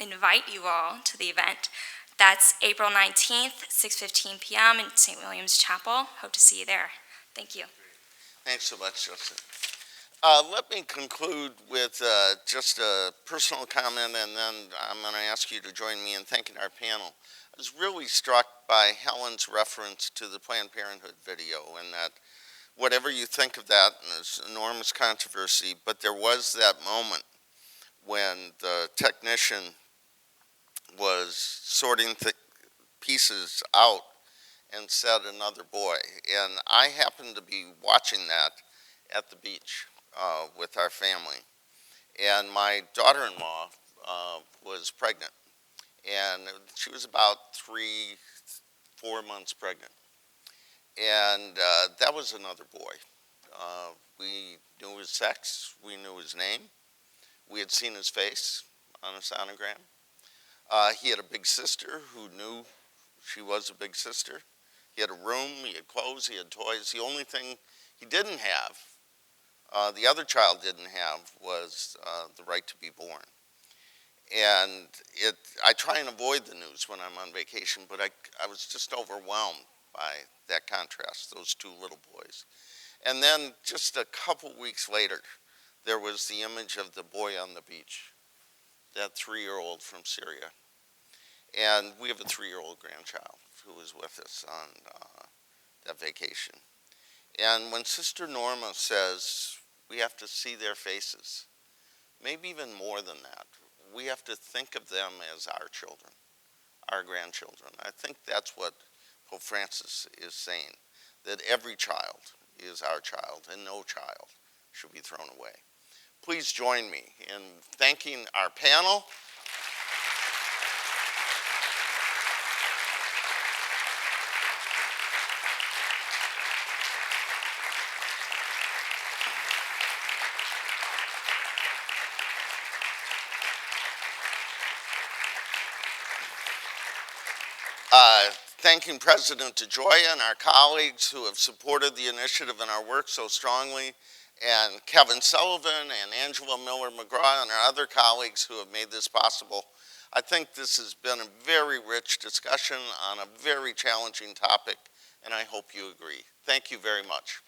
invite you all to the event. That's April 19th, 6:15 p.m. in St. William's Chapel. Hope to see you there. Thank you. Thanks so much, Justin. Let me conclude with just a personal comment, and then I'm going to ask you to join me in thanking our panel. I was really struck by Helen's reference to the Planned Parenthood video, and that whatever you think of that, and there's enormous controversy, but there was that moment when the technician was sorting pieces out and said another boy. And I happened to be watching that at the beach with our family. And my daughter-in-law was pregnant. And she was about 3-4 months pregnant. And that was another boy. We knew his sex. We knew his name. We had seen his face on a sonogram. He had a big sister who knew she was a big sister. He had a room, he had clothes, he had toys. The only thing he didn't have, the other child didn't have, was the right to be born. And I try and avoid the news when I'm on vacation, but I was just overwhelmed by that contrast, those two little boys. And then just a couple weeks later, there was the image of the boy on the beach, that 3-year-old from Syria. And we have a 3-year-old grandchild who was with us on that vacation. And when Sister Norma says we have to see their faces, maybe even more than that, we have to think of them as our children, our grandchildren. I think that's what Pope Francis is saying, that every child is our child and no child should be thrown away. Please join me in thanking our panel. Thanking President DeGioia and our colleagues who have supported the initiative and our work so strongly, and Kevin Sullivan and Angela Miller-McGraw and our other colleagues who have made this possible. I think this has been a very rich discussion on a very challenging topic, and I hope you agree. Thank you very much.